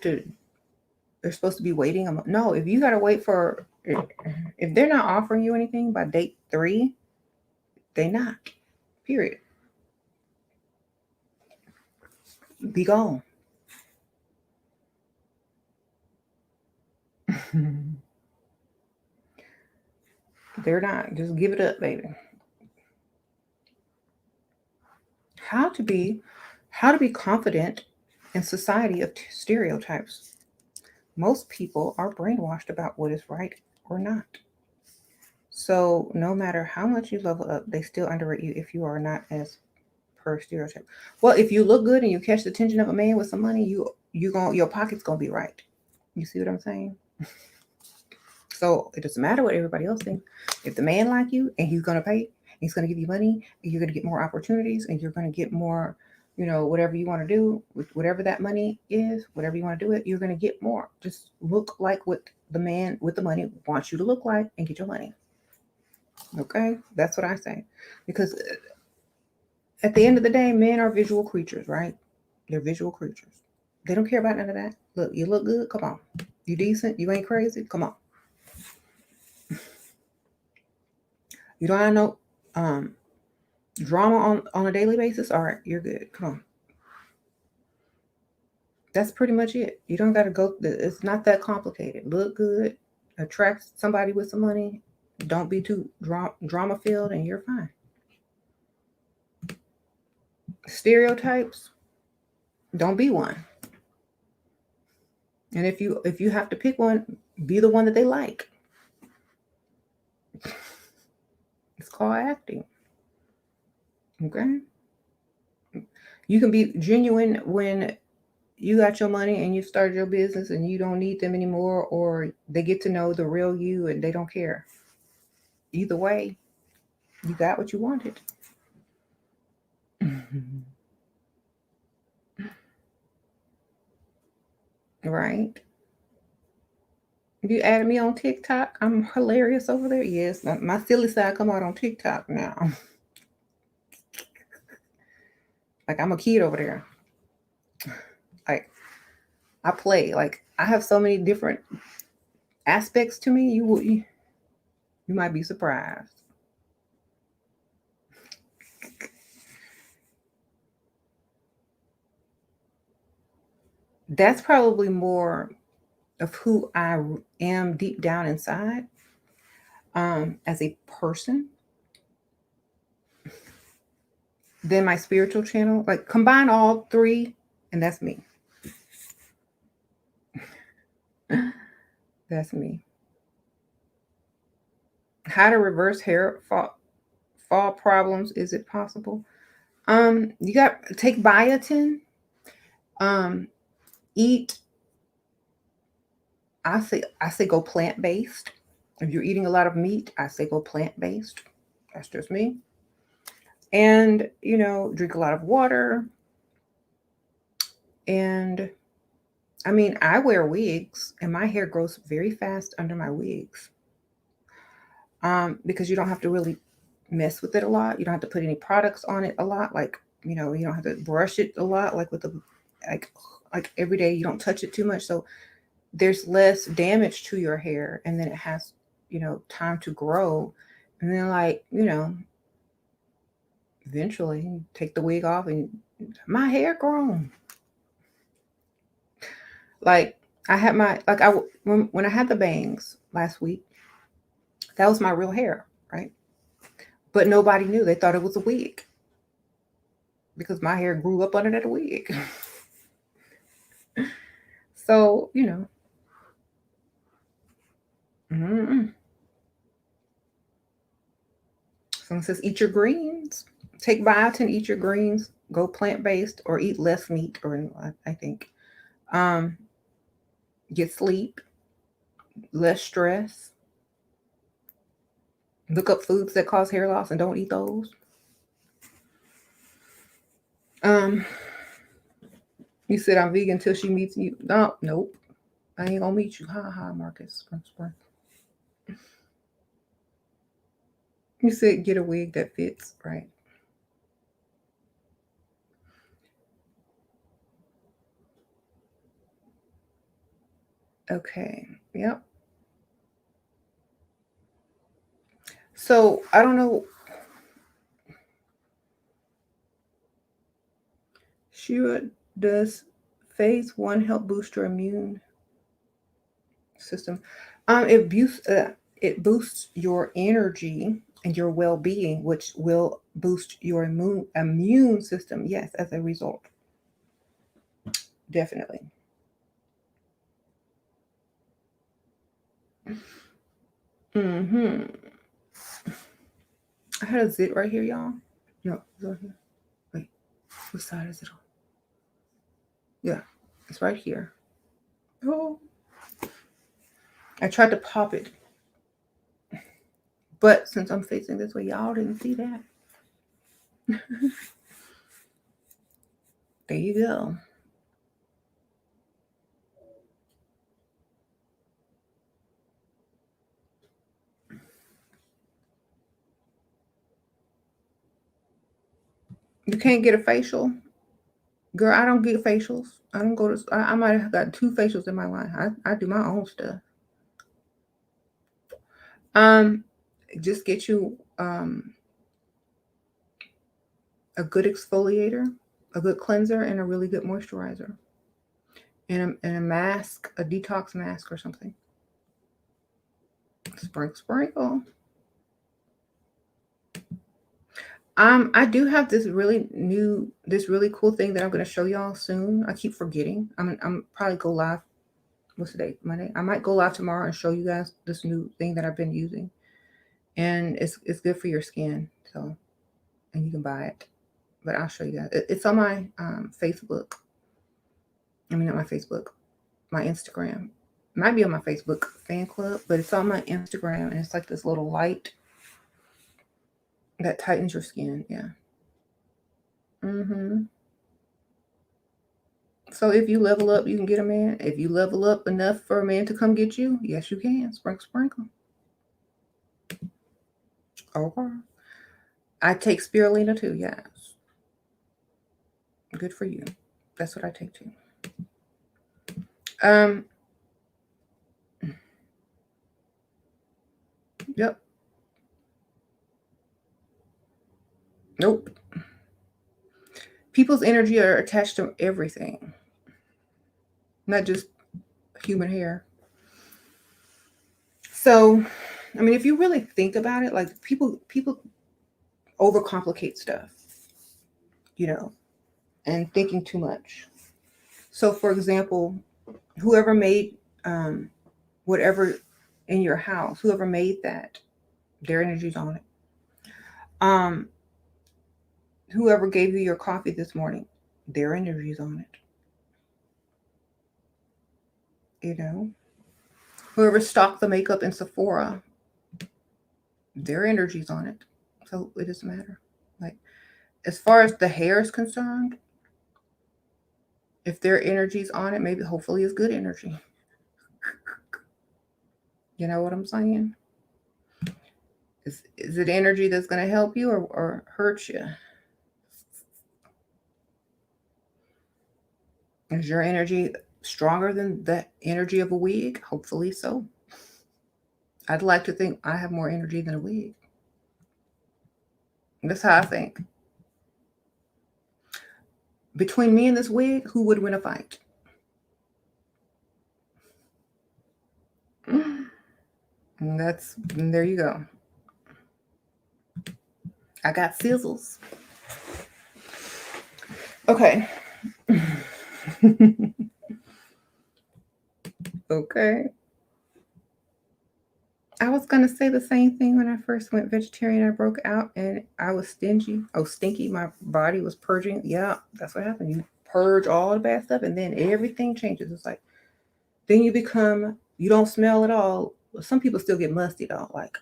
supposed to be waiting. No, if you gotta wait if they're not offering you anything by date 3, they not. Period. Be gone. They're not. Just give it up, baby. How to be confident in society of stereotypes. Most people are brainwashed about what is right or not. So no matter how much you level up, they still underrate you if you are not as per stereotype. Well, if you look good and you catch the attention of a man with some money, your pocket's gonna be right. You see what I'm saying? So it doesn't matter what everybody else thinks. If the man like you and he's gonna pay, he's gonna give you money, and you're gonna get more opportunities, and you're gonna get more, whatever you want to do with whatever that money is, whatever you want to do it, you're gonna get more. Just look like what the man with the money wants you to look like and get your money. Okay, that's what I say. Because at the end of the day, men are visual creatures, right? They're visual creatures. They don't care about none of that. Look, you look good. Come on. You decent. You ain't crazy. Come on. You don't have no drama on a daily basis. All right, you're good. Come on. That's pretty much it. You don't got to go. It's not that complicated. Look good. Attract somebody with some money. Don't be too drama filled, and you're fine. Stereotypes. Don't be one. And if you have to pick one, be the one that they like. It's called acting. Okay? You can be genuine when you got your money and you started your business and you don't need them anymore, or they get to know the real you and they don't care. Either way, you got what you wanted. Right? You added me on TikTok. I'm hilarious over there. Yes, my silly side come out on TikTok now. Like I'm a kid over there. Like I play. Like I have so many different aspects to me. You might be surprised. That's probably more of who I am deep down inside, as a person, than my spiritual channel. Like combine all three, and that's me. That's me. How to reverse hair fall problems? Is it possible? You got take biotin. Um, eat. I say go plant based. If you're eating a lot of meat, I say go plant based. That's just me. And drink a lot of water. And I mean, I wear wigs, and my hair grows very fast under my wigs. Because you don't have to really mess with it a lot. You don't have to put any products on it a lot. Like you don't have to brush it a lot. Like with the like every day, you don't touch it too much. So there's less damage to your hair, and then it has time to grow, and then eventually you take the wig off and my hair grown. Like I had my like I when I had the bangs last week, that was my real hair, right? But nobody knew. They thought it was a wig because my hair grew up under that wig. So mm-mm. Someone says eat your greens. Take biotin, eat your greens, go plant based, or eat less meat. Or I think um, get sleep, less stress. Look up foods that cause hair loss and don't eat those. Um, you said I'm vegan until she meets you. No, nope. I ain't gonna meet you. Ha ha, Marcus. You said get a wig that fits, right? Okay. Yep. So I don't know. Shira, does phase one help boost your immune system. It boosts your energy and your well-being, which will boost your immune system. Yes, as a result, definitely. Mm-hmm. I had a zit right here, y'all. No, it's on here. Wait, what side is it on? Yeah, it's right here. Oh, I tried to pop it, but since I'm facing this way, y'all didn't see that. There you go. You can't get a facial, girl. I don't get facials. I don't go to. I might have got 2 facials in my life. I do my own stuff. Um, just get you a good exfoliator, a good cleanser, and a really good moisturizer, and a mask, a detox mask or something. Sprinkle, sprinkle. I do have this really cool thing that I'm going to show y'all soon. I keep forgetting. I'm probably go live. What's the date? Monday. I might go live tomorrow and show you guys this new thing that I've been using, and it's good for your skin. So, and you can buy it, but I'll show you guys. It's on my Facebook. I mean, not my Facebook, my Instagram. It might be on my Facebook fan club, but it's on my Instagram, and it's like this little light that tightens your skin. Yeah. Mm-hmm. So if you level up, you can get a man. If you level up enough for a man to come get you, yes, you can. Sprinkle, sprinkle. Okay. I take spirulina too. Yes. Good for you. That's what I take too. Um. Yep. Nope. People's energy are attached to everything, not just human hair. So, I mean, if you really think about it, like people overcomplicate stuff, you know, and thinking too much. So, for example, whoever made whatever in your house, whoever made that, their energy's on it. Um, whoever gave you your coffee this morning, their energy's on it. You know, whoever stocked the makeup in Sephora, their energy's on it. So it doesn't matter. Like, as far as the hair is concerned, if their energy's on it, maybe hopefully it's good energy. You know what I'm saying? Is it energy that's going to help you or hurt you? Is your energy stronger than the energy of a wig? Hopefully so. I'd like to think I have more energy than a wig. That's how I think. Between me and this wig, who would win a fight? There you go. I got sizzles. Okay. Okay. I was gonna say the same thing when I first went vegetarian. I broke out and I was stingy. Oh, stinky. My body was purging. Yeah, that's what happened. You purge all the bad stuff, and then everything changes. It's like then you don't smell at all. Some people still get musty though. Like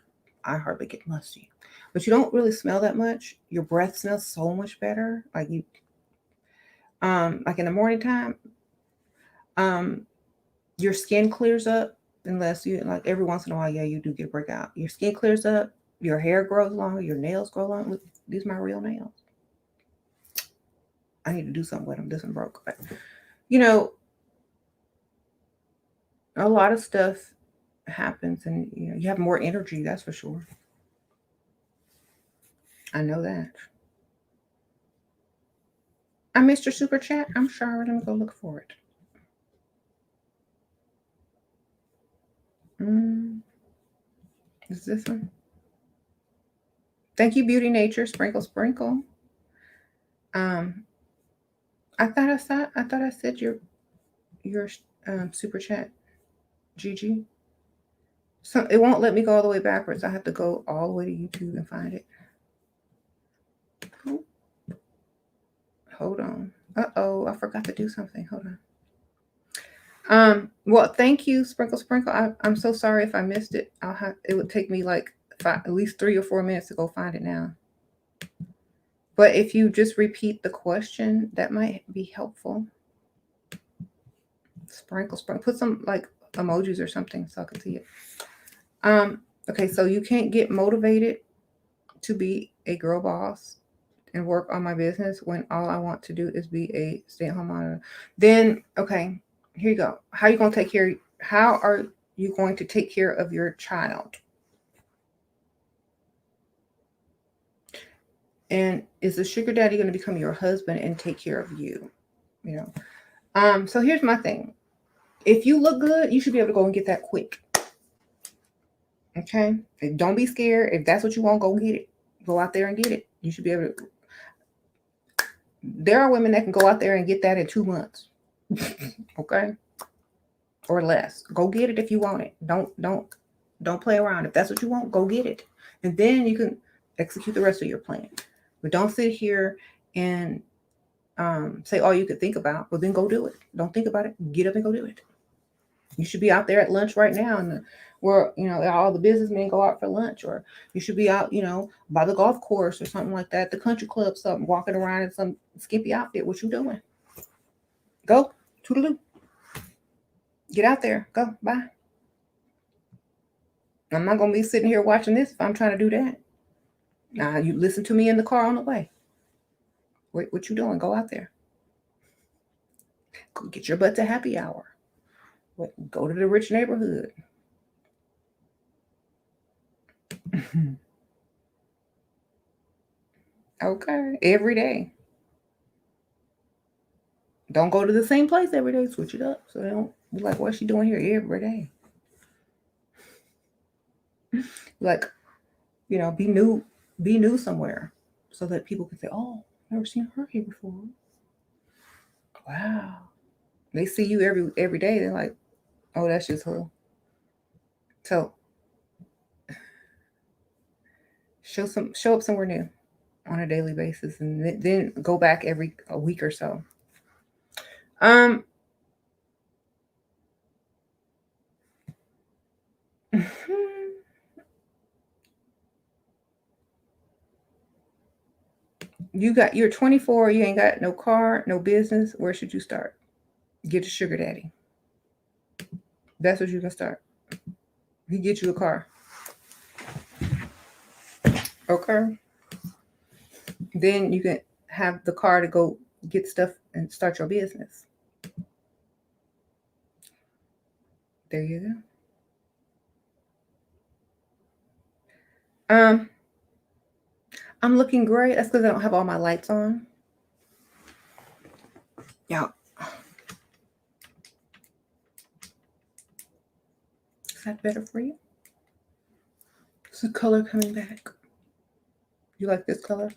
I hardly get musty, but you don't really smell that much. Your breath smells so much better. Like in the morning time, um, your skin clears up unless you like every once in a while, yeah, you do get a breakout. Your skin clears up, your hair grows longer, your nails grow long. Look, these are my real nails. I need to do something with them. This one broke. But you know, a lot of stuff happens and you have more energy, that's for sure. I know that. I missed your super chat. I'm sorry. Let me go look for it. Is this one? Thank you, Beauty Nature. Sprinkle, sprinkle. I thought I said your super chat, Gigi. So it won't let me go all the way backwards. I have to go all the way to YouTube and find it. Hold on. Uh-oh, I forgot to do something. Hold on. Well, thank you, Sprinkle Sprinkle. I'm so sorry if I missed it. It would take me like at least 3 or 4 minutes to go find it now. But if you just repeat the question, that might be helpful. Sprinkle, sprinkle. Put some like emojis or something so I can see it. Okay, so you can't get motivated to be a girl boss and work on my business when all I want to do is be a stay-at-home mom. Then, okay, here you go. How are you going to take care of your child? And is the sugar daddy going to become your husband and take care of you? You know. So here's my thing. If you look good, you should be able to go and get that quick. Okay? Don't be scared. If that's what you want, go get it. Go out there and get it. You should be able to. There are women that can go out there and get that in 2 months. Okay? Or less. Go get it if you want it. Don't play around. If that's what you want, go get it. And then you can execute the rest of your plan. But don't sit here and say all you could think about. Well, then go do it. Don't think about it. Get up and go do it. You should be out there at lunch right now, where all the businessmen go out for lunch, or you should be out, by the golf course or something like that, the country club, something, walking around in some skimpy outfit. What you doing? Go, toodaloo. Get out there. Go. Bye. I'm not gonna be sitting here watching this if I'm trying to do that. Now you listen to me in the car on the way. What you doing? Go out there. Go get your butt to happy hour. Go to the rich neighborhood. Okay, every day. Don't go to the same place every day. Switch it up so they don't be like, what's she doing here every day? Like, be new somewhere so that people can say, oh, never seen her here before. Wow. They see you every day. They're like, oh, that's just her. So show up somewhere new on a daily basis, and then go back every a week or so. You're 24, you ain't got no car, no business. Where should you start? Get a sugar daddy. That's what you can start. He get you a car. Okay. Then you can have the car to go get stuff and start your business. There you go. I'm looking great. That's because I don't have all my lights on. Yeah. Is that better for you? Is the color coming back? You like this color?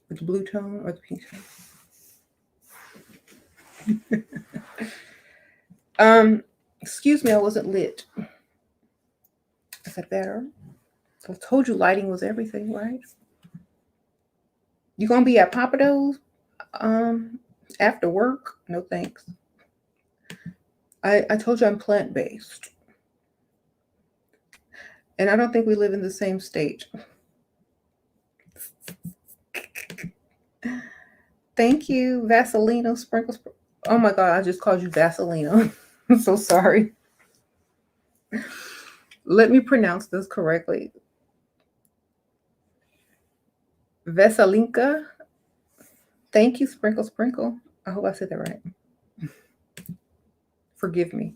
With the blue tone or the pink tone? Excuse me, I wasn't lit. Is that better? I told you lighting was everything, right? You gonna be at Papado's after work? No thanks. I told you I'm plant-based. And I don't think we live in the same state. Thank you, Vaselino Sprinkles. Oh my God, I just called you Vaselino. I'm so sorry. Let me pronounce this correctly. Veselinka. Thank you, Sprinkle Sprinkle. I hope I said that right. Forgive me.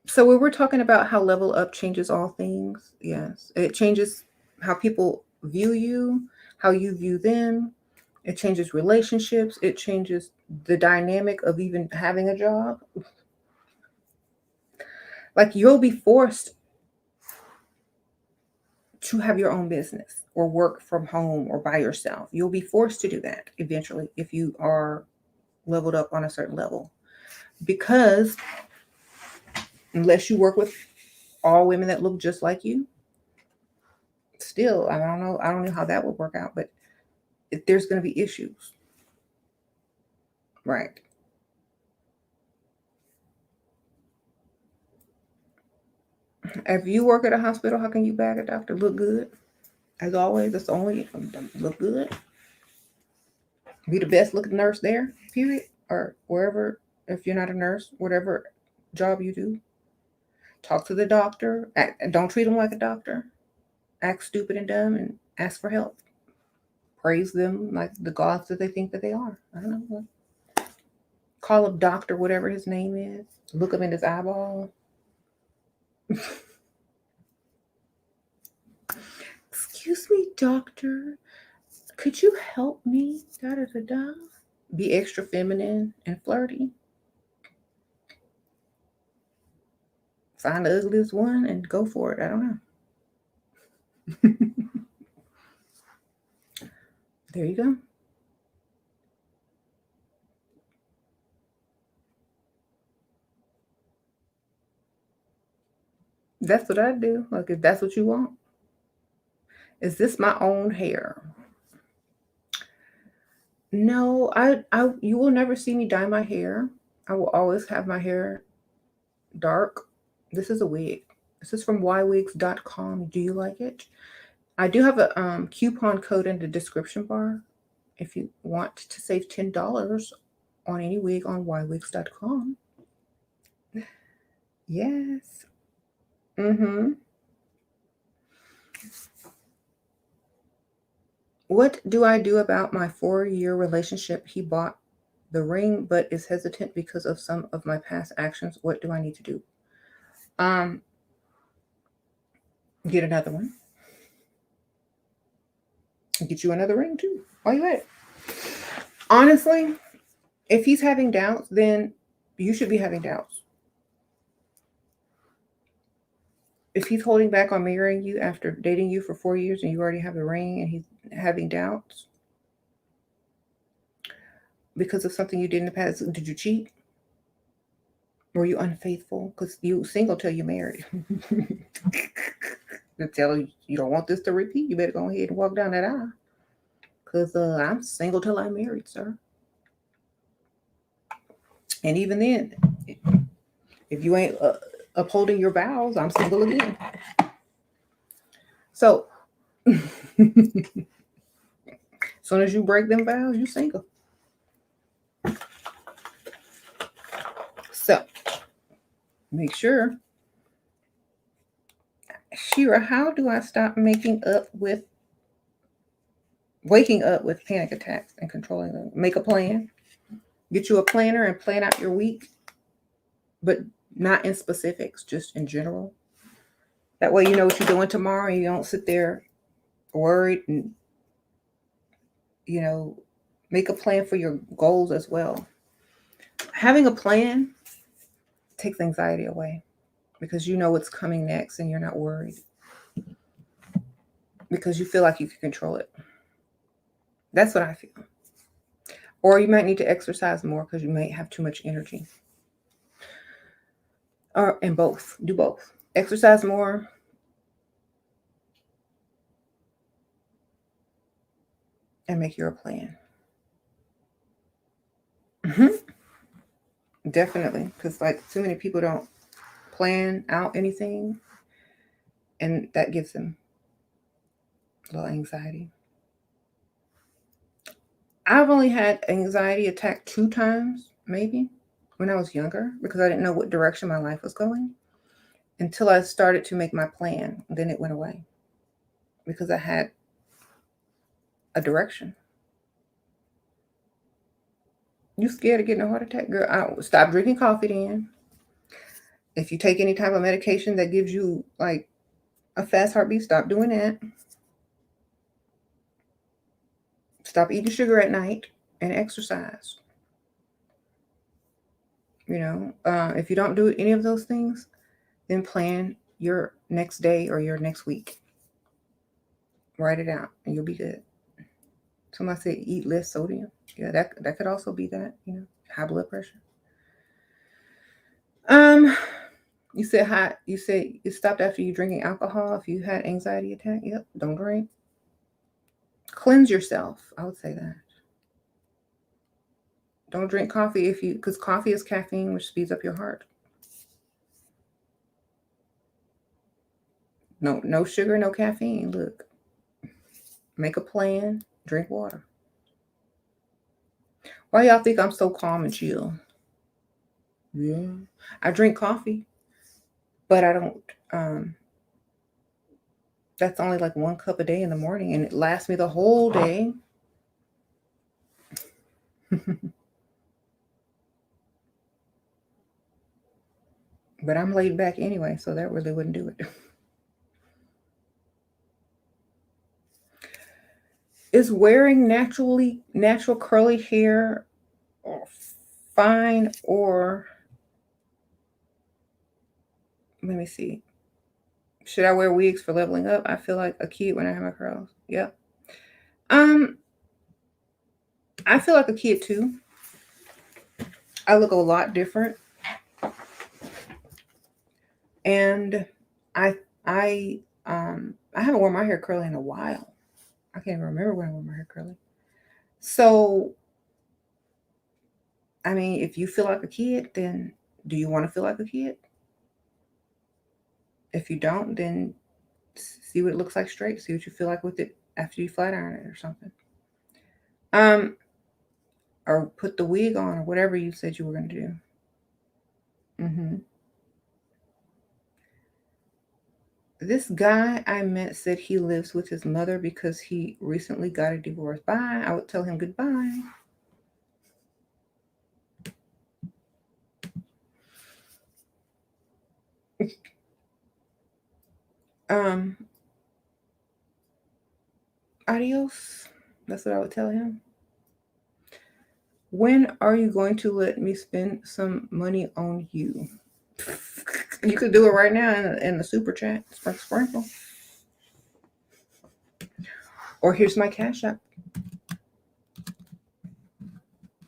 So we were talking about how level up changes all things. Yes, it changes how people view you, how you view them. It changes relationships. It changes the dynamic of even having a job, like you'll be forced to have your own business or work from home or by yourself. You'll be forced to do that eventually if you are leveled up on a certain level. Because unless you work with all women that look just like you, still, I don't know how that would work out, but there's going to be issues. Right. If you work at a hospital, how can you bag a doctor? Look good. As always, that's the only look good. Be the best looking nurse there, period. Or wherever, if you're not a nurse, whatever job you do. Talk to the doctor. Don't treat them like a doctor. Act stupid and dumb and ask for help. Praise them like the gods that they think that they are. I don't know. Call a doctor, whatever his name is. Look him in his eyeball. Excuse me, doctor. Could you help me? Da da da da. Be extra feminine and flirty. Find the ugliest one and go for it. I don't know. There you go. That's what I do. Like, if that's what you want. Is this my own hair? No, you will never see me dye my hair. I will always have my hair dark. This is a wig. This is from ywigs.com. Do you like it? I do have a coupon code in the description bar if you want to save $10 on any wig on ywigs.com. Yes. What do I do about my 4-year relationship? He bought the ring but is hesitant because of some of my past actions. What do I need to do? Get another one. Get you another ring too. Why you at? Honestly, if he's having doubts, then you should be having doubts. If he's holding back on marrying you after dating you for 4 years and you already have the ring and he's having doubts because of something you did in the past, did you cheat? Were you unfaithful? Because you single till you're married. To tell you don't want this to repeat, you better go ahead and walk down that aisle. Because I'm single till I'm married, sir. And even then, if you ain't upholding your vows, I'm single again. So, as soon as you break them vows, you single. So, make sure. Shera, how do I stop waking up with panic attacks and controlling them? Make a plan. Get you a planner and plan out your week, but not in specifics, just in general. That way you know what you're doing tomorrow and you don't sit there worried, and make a plan for your goals as well. Having a plan takes anxiety away because you know what's coming next and you're not worried because you feel like you can control it. That's what I feel. Or you might need to exercise more because you might have too much energy. And both. Do both. Exercise more. And make your plan. Definitely. Because too many people don't plan out anything. And that gives them a little anxiety. I've only had anxiety attack 2 times, maybe, when I was younger, because I didn't know what direction my life was going until I started to make my plan. Then it went away because I had a direction. You scared of getting a heart attack? Girl, stop drinking coffee then. If you take any type of medication that gives you a fast heartbeat, stop doing that. Stop eating sugar at night and exercise. If you don't do any of those things, then plan your next day or your next week. Write it out and you'll be good. Somebody said eat less sodium. Yeah, that could also be that, high blood pressure. You said it stopped after you drinking alcohol if you had anxiety attack. Yep, don't drink. Cleanse yourself. I would say that. Don't drink coffee because coffee is caffeine, which speeds up your heart. No sugar, no caffeine. Look, make a plan. Drink water. Why y'all think I'm so calm and chill? Yeah, I drink coffee, but I don't. That's only like 1 cup a day in the morning, and it lasts me the whole day. But I'm laid back anyway, so that really wouldn't do it. Is wearing natural curly hair fine, or let me see. Should I wear wigs for leveling up? I feel like a kid when I have my curls. Yep. I feel like a kid too. I look a lot different. And I haven't worn my hair curly in a while. I can't even remember when I wore my hair curly. So I mean, if you feel like a kid, then do you want to feel like a kid? If you don't, then see what it looks like straight. See what you feel like with it after you flat iron it or something. Or put the wig on or whatever you said you were going to do. This guy I met said he lives with his mother because he recently got a divorce. Bye. I would tell him goodbye. Adios. That's what I would tell him. When are you going to let me spend some money on you? You could do it right now in the super chat. Sprinkle. Or here's my Cash App.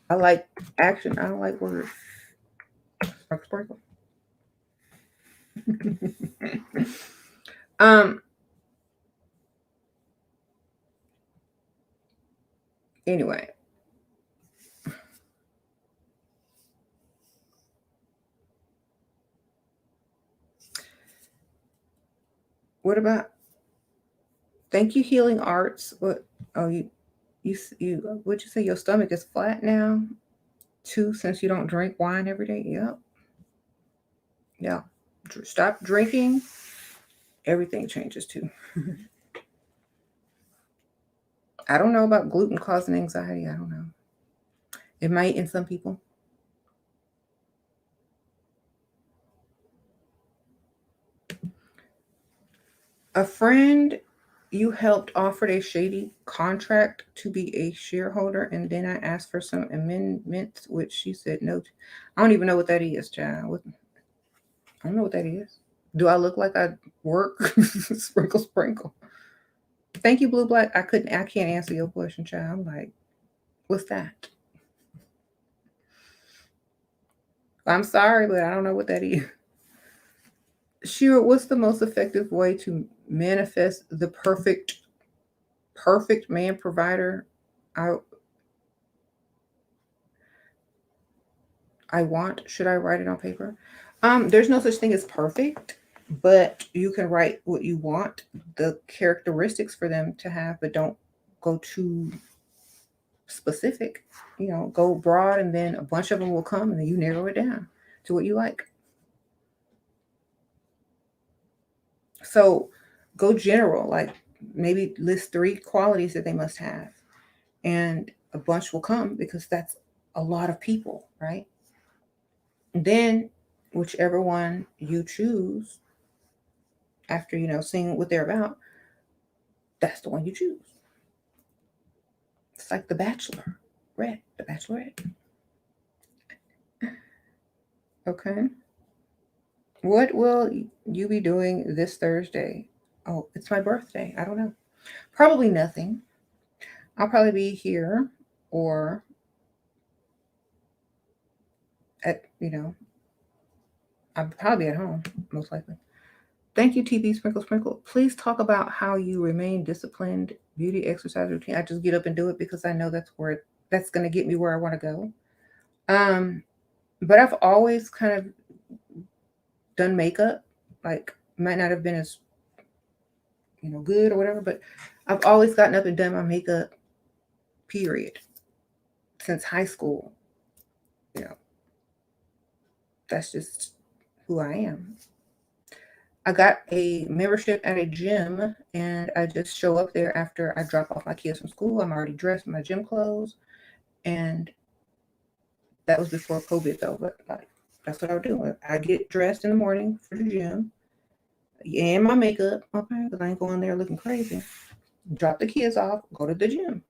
I like action. I don't like words. Sprinkle. Anyway. What about thank you, Healing Arts? What? Oh, you what'd you say? Your stomach is flat now, too, since you don't drink wine every day. Yep. Yeah. Stop drinking. Everything changes too. I don't know about gluten causing anxiety. I don't know. It might in some people. A friend you helped offered a shady contract to be a shareholder, and then I asked for some amendments, which she said no. I don't even know what that is, child. I don't know what that is. Do I look like I work? Sprinkle. Thank you, Blue Black. I can't answer your question, child. I'm like, what's that? I'm sorry, but I don't know what that is. Shira, what's the most effective way to manifest the perfect man provider I want? Should I write it on paper? There's no such thing as perfect, but you can write what you want, the characteristics for them to have, but don't go too specific. Go broad, and then a bunch of them will come, and then you narrow it down to what you like. So go general, like maybe list 3 qualities that they must have, and a bunch will come because that's a lot of people, right? And then whichever one you choose after seeing what they're about, that's the one you choose. It's like The Bachelorette. Okay. What will you be doing this Thursday? Oh, it's my birthday. I don't know. Probably nothing. I'll probably be here or at, I'll probably be at home, most likely. Thank you, TV Sprinkle Sprinkle. Please talk about how you remain disciplined beauty exercise routine. I just get up and do it because I know that's going to get me where I want to go. But I've always kind of done makeup, like might not have been as good or whatever, but I've always gotten up and done my makeup, period, since high school. You know, that's just who I am. I got a membership at a gym, and I just show up there after I drop off my kids from school. I'm already dressed in my gym clothes, and that was before COVID though. But that's what I would do. I get dressed in the morning for the gym, and my makeup, okay, because I ain't going there looking crazy. Drop the kids off, go to the gym.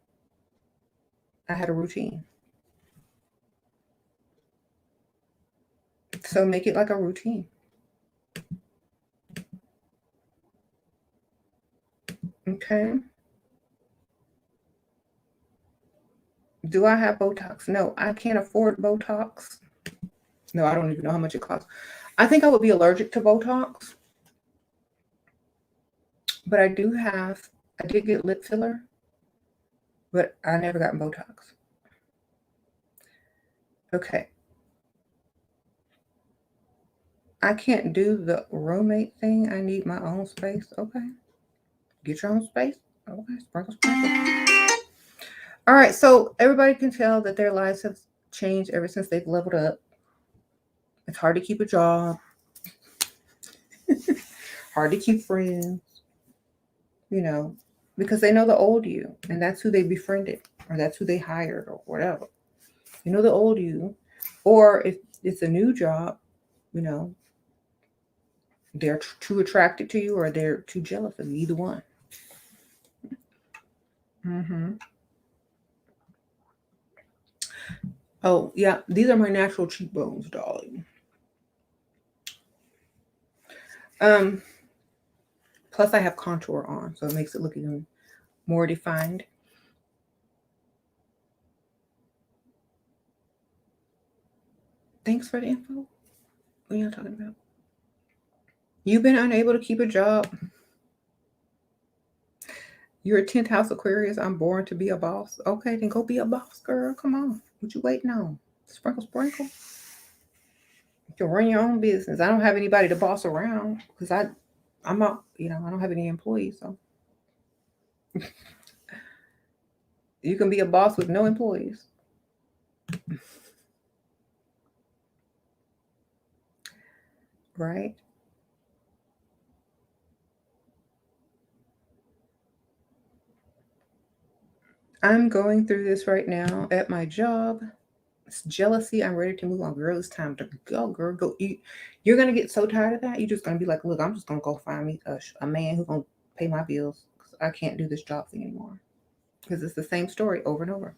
I had a routine. So make it like a routine. Okay. Do I have Botox? No, I can't afford Botox. No, I don't even know how much it costs. I think I would be allergic to Botox. But I did get lip filler, but I never got Botox. Okay. I can't do the roommate thing. I need my own space. Okay. Get your own space. Okay. Sprinkle, sprinkle. All right. So everybody can tell that their lives have changed ever since they've leveled up. It's hard to keep a job. Hard to keep friends. Because they know the old you, and that's who they befriended, or that's who they hired, or whatever. They know the old you. Or if it's a new job, they're too attracted to you, or they're too jealous of you, either one. Mm-hmm. Oh, yeah, these are my natural cheekbones, darling. Plus I have contour on, so it makes it look even more defined. Thanks for the info. What are you talking about? You've been unable to keep a job. You're a 10th house Aquarius. I'm born to be a boss. Okay, then go be a boss, girl. Come on. What you waiting on? Sprinkle, sprinkle. You can run your own business. I don't have anybody to boss around because I'm not, I don't have any employees. So you can be a boss with no employees. Right? I'm going through this right now at my job. It's jealousy. I'm ready to move on. Girl, it's time to go, girl. Go. You're going to get so tired of that. You're just going to be like, look, I'm just going to go find me a man who's going to pay my bills because I can't do this job thing anymore. Because it's the same story over and over.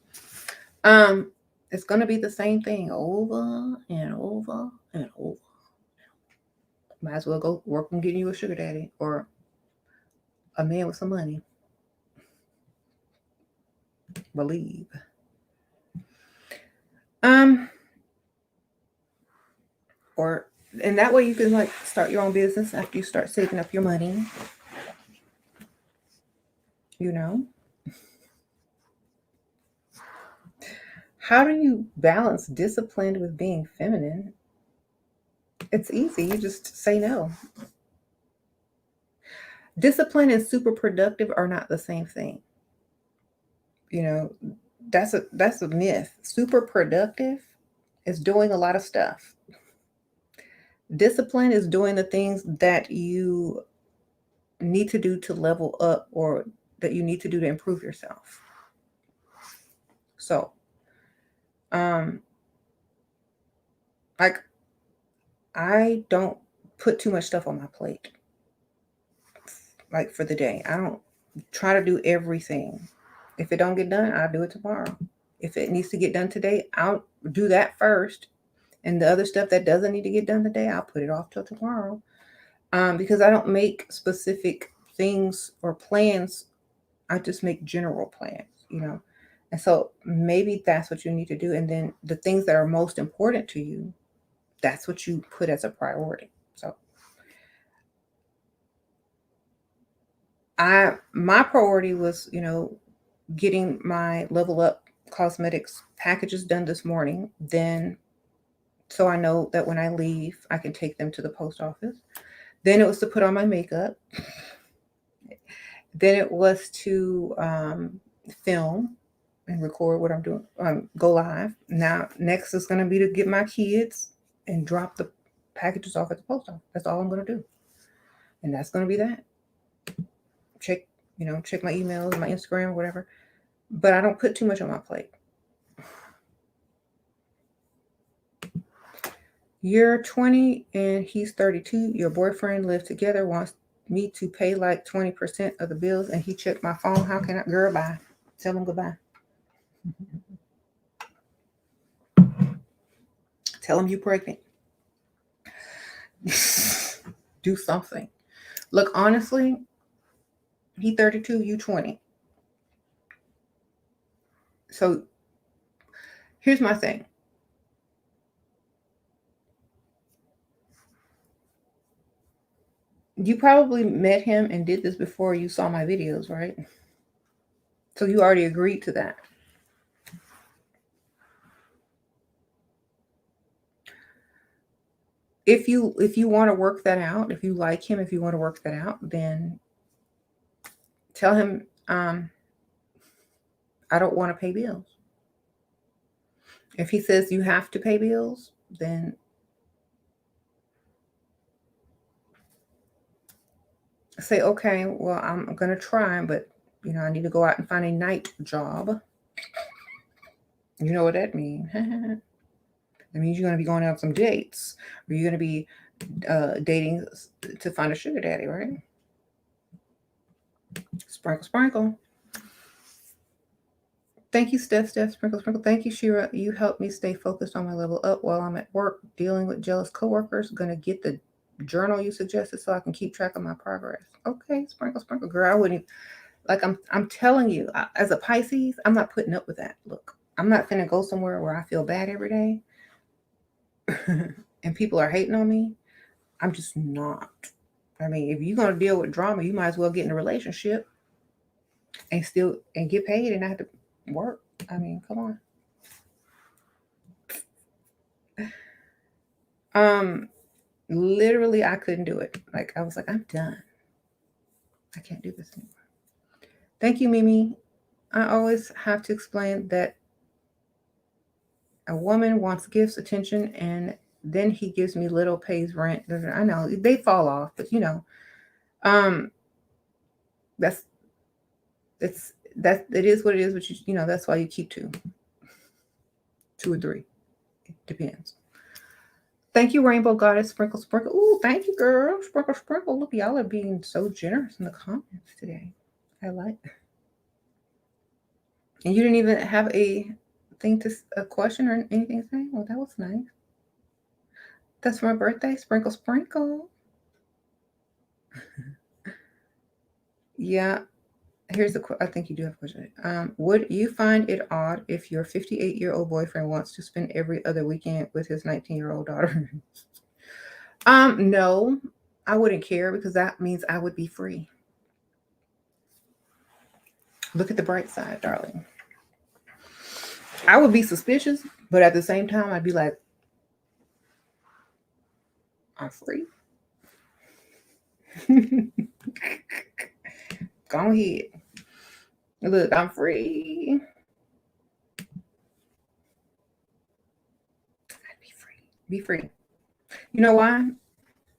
It's going to be the same thing over and over and over. Might as well go work on getting you a sugar daddy or a man with some money. Believe. Or and that way you can like start your own business after you start saving up your money. How do you balance discipline with being feminine? It's easy. You just say no. Discipline and super productive are not the same thing. That's a myth. Super productive is doing a lot of stuff. Discipline is doing the things that you need to do to level up or that you need to do to improve yourself. So, like I don't put too much stuff on my plate. Like for the day, I don't try to do everything. If it don't get done, I'll do it tomorrow. If it needs to get done today, I'll do that first. And the other stuff that doesn't need to get done today, I'll put it off till tomorrow. Because I don't make specific things or plans. I just make general plans. And so maybe that's what you need to do. And then the things that are most important to you, that's what you put as a priority. So my priority was, getting my Level Up cosmetics packages done this morning. Then, so I know that when I leave, I can take them to the post office. Then it was to put on my makeup. Then it was to film and record what I'm doing, go live. Now, next is going to be to get my kids and drop the packages off at the post office. That's all I'm going to do. And that's going to be that. Check my emails, my Instagram, whatever. But I don't put too much on my plate. You're 20 and he's 32. Your boyfriend live together, wants me to pay like 20% of the bills, and he checked my phone. How can I? Girl, bye. Tell him goodbye. Tell him you're pregnant. Do something. Look, honestly, he 32, you 20. So here's my thing. You probably met him and did this before you saw my videos, right? So you already agreed to that. If you want to work that out, if you like him, if you want to work that out, then tell him, I don't want to pay bills. If he says you have to pay bills, then say, okay, well, I'm going to try, but, I need to go out and find a night job. You know what that means. That means you're going to be going out on some dates, or you're going to be dating to find a sugar daddy, right? Sprinkle, sprinkle. Thank you, Steph, sprinkle, sprinkle. Thank you, Shira. You helped me stay focused on my level up while I'm at work dealing with jealous coworkers. Gonna get the journal you suggested so I can keep track of my progress. Okay, sprinkle, sprinkle, girl. I wouldn't, like, I'm telling you, as a Pisces, I'm not putting up with that. Look, I'm not gonna go somewhere where I feel bad every day and people are hating on me. I'm just not. I mean, if you're gonna deal with drama, you might as well get in a relationship and get paid and not have to work. I mean, come on. Literally, I couldn't do it. Like, I was like, I'm done. I can't do this anymore. Thank you, Mimi. I always have to explain that a woman wants gifts, attention, and then he gives me little, pays rent. I know they fall off, but it is what it is. But that's why you keep two or three. It depends. Thank you, Rainbow Goddess. Sprinkle, sprinkle. Ooh, thank you, girl. Sprinkle, sprinkle. Look, y'all are being so generous in the comments today. I like it. And you didn't even have a question or anything to say? Well, that was nice. That's my birthday. Sprinkle, sprinkle. Yeah. I think you do have a question. Would you find it odd if your 58-year-old boyfriend wants to spend every other weekend with his 19-year-old daughter? No, I wouldn't care, because that means I would be free. Look at the bright side, darling. I would be suspicious, but at the same time, I'd be like, I'm free. Go ahead. Look, I'm free. I'd be free. Be free. You know why?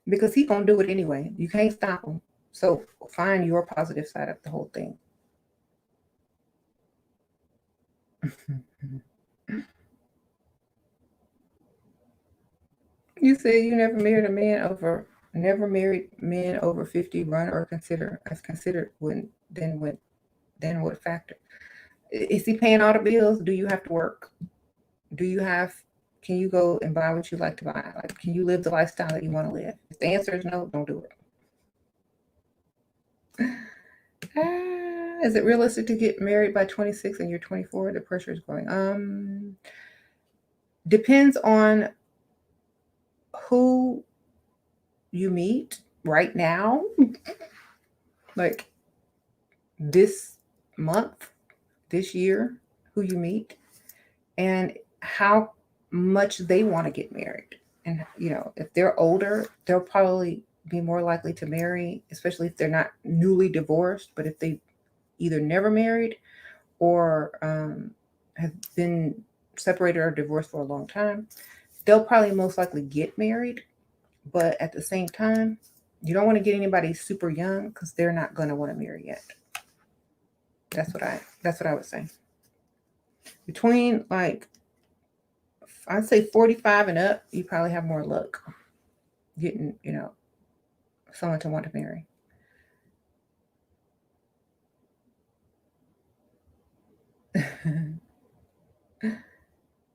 Because he's gonna do it anyway. You can't stop him. So find your positive side of the whole thing. You said you never married men over 50 run or considered when then what factor? Is he paying all the bills? Do you have to work? Do you have Can you go and buy what you like to buy? Like, can you live the lifestyle that you want to live? If the answer is no, don't do it. Is it realistic to get married by 26 and you're 24? The pressure is growing. Depends on who you meet right now. Like this month, this year, who you meet, and how much they want to get married. And, if they're older, they'll probably be more likely to marry, especially if they're not newly divorced. But if they either never married or have been separated or divorced for a long time, they'll probably most likely get married. But at the same time, you don't want to get anybody super young because they're not going to want to marry yet. That's what I would say. Between I'd say 45 and up, you probably have more luck getting, someone to want to marry.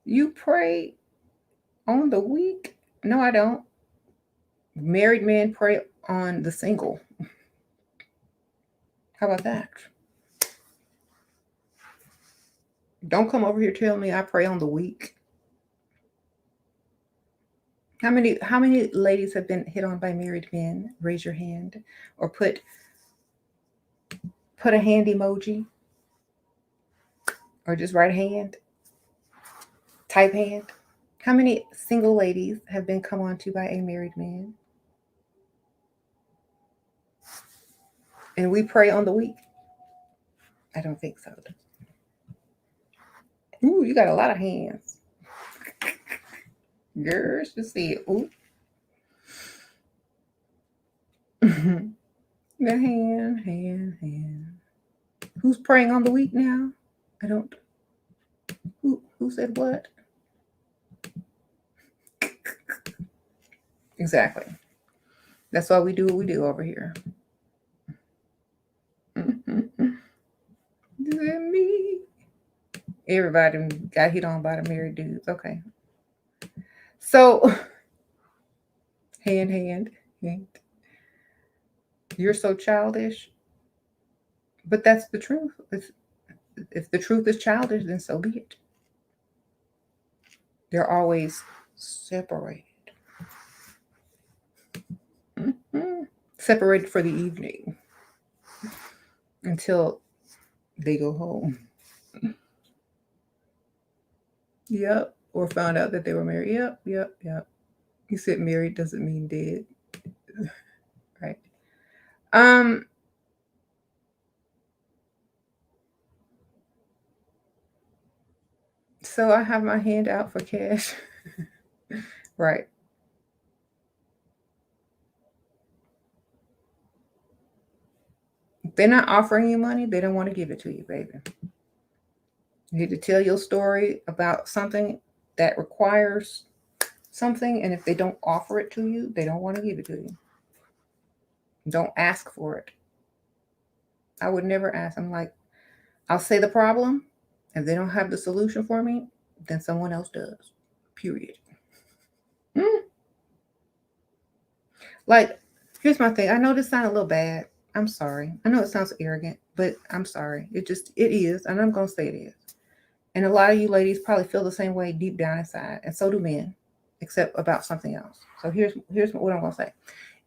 You pray on the weak? No, I don't. Married men pray on the single. How about that? Don't come over here telling me I pray on the weak. How many ladies have been hit on by married men? Raise your hand, or put a hand emoji, or just write hand, type hand. How many single ladies have been come on to by a married man? And we pray on the weak? I don't think so. Ooh, you got a lot of hands. Girls, you see it. Ooh. The hand. Who's praying on the weak now? I don't. Who said what? Exactly. That's why we do what we do over here. Is it me? Everybody got hit on by the married dudes. Okay. So, hand. You're so childish. But that's the truth. If the truth is childish, then so be it. They're always separated. Separated for the evening until they go home. Yep. Or found out that they were married. Yep. You said married doesn't mean dead. Right. So I have my hand out for cash. Right. If they're not offering you money, they don't want to give it to you, baby. You need to tell your story about something that requires something, and if they don't offer it to you, they don't want to give it to you. Don't ask for it. I would never ask. I'm like, I'll say the problem. If they don't have the solution for me, then someone else does. Period. Like, here's my thing. I know this sounds a little bad. I'm sorry. I know it sounds arrogant, but I'm sorry. It is, and I'm going to say it is. And a lot of you ladies probably feel the same way deep down inside, and so do men, except about something else. So here's what I'm going to say.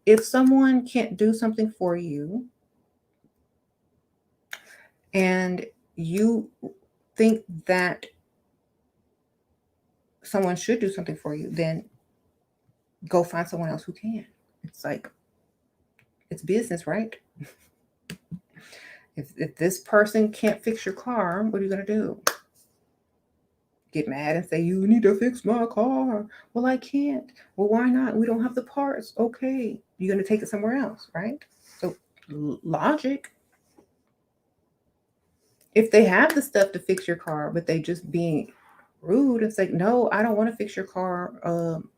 If someone can't do something for you, and you think that someone should do something for you, then go find someone else who can. It's like, it's business, right? If this person can't fix your car, what are you going to do? Get mad and say, you need to fix my car. Well, I can't. Well, why not? We don't have the parts. Okay. You're going to take it somewhere else, right? So logic. If they have the stuff to fix your car, but they just being rude, it's like, no, I don't want to fix your car.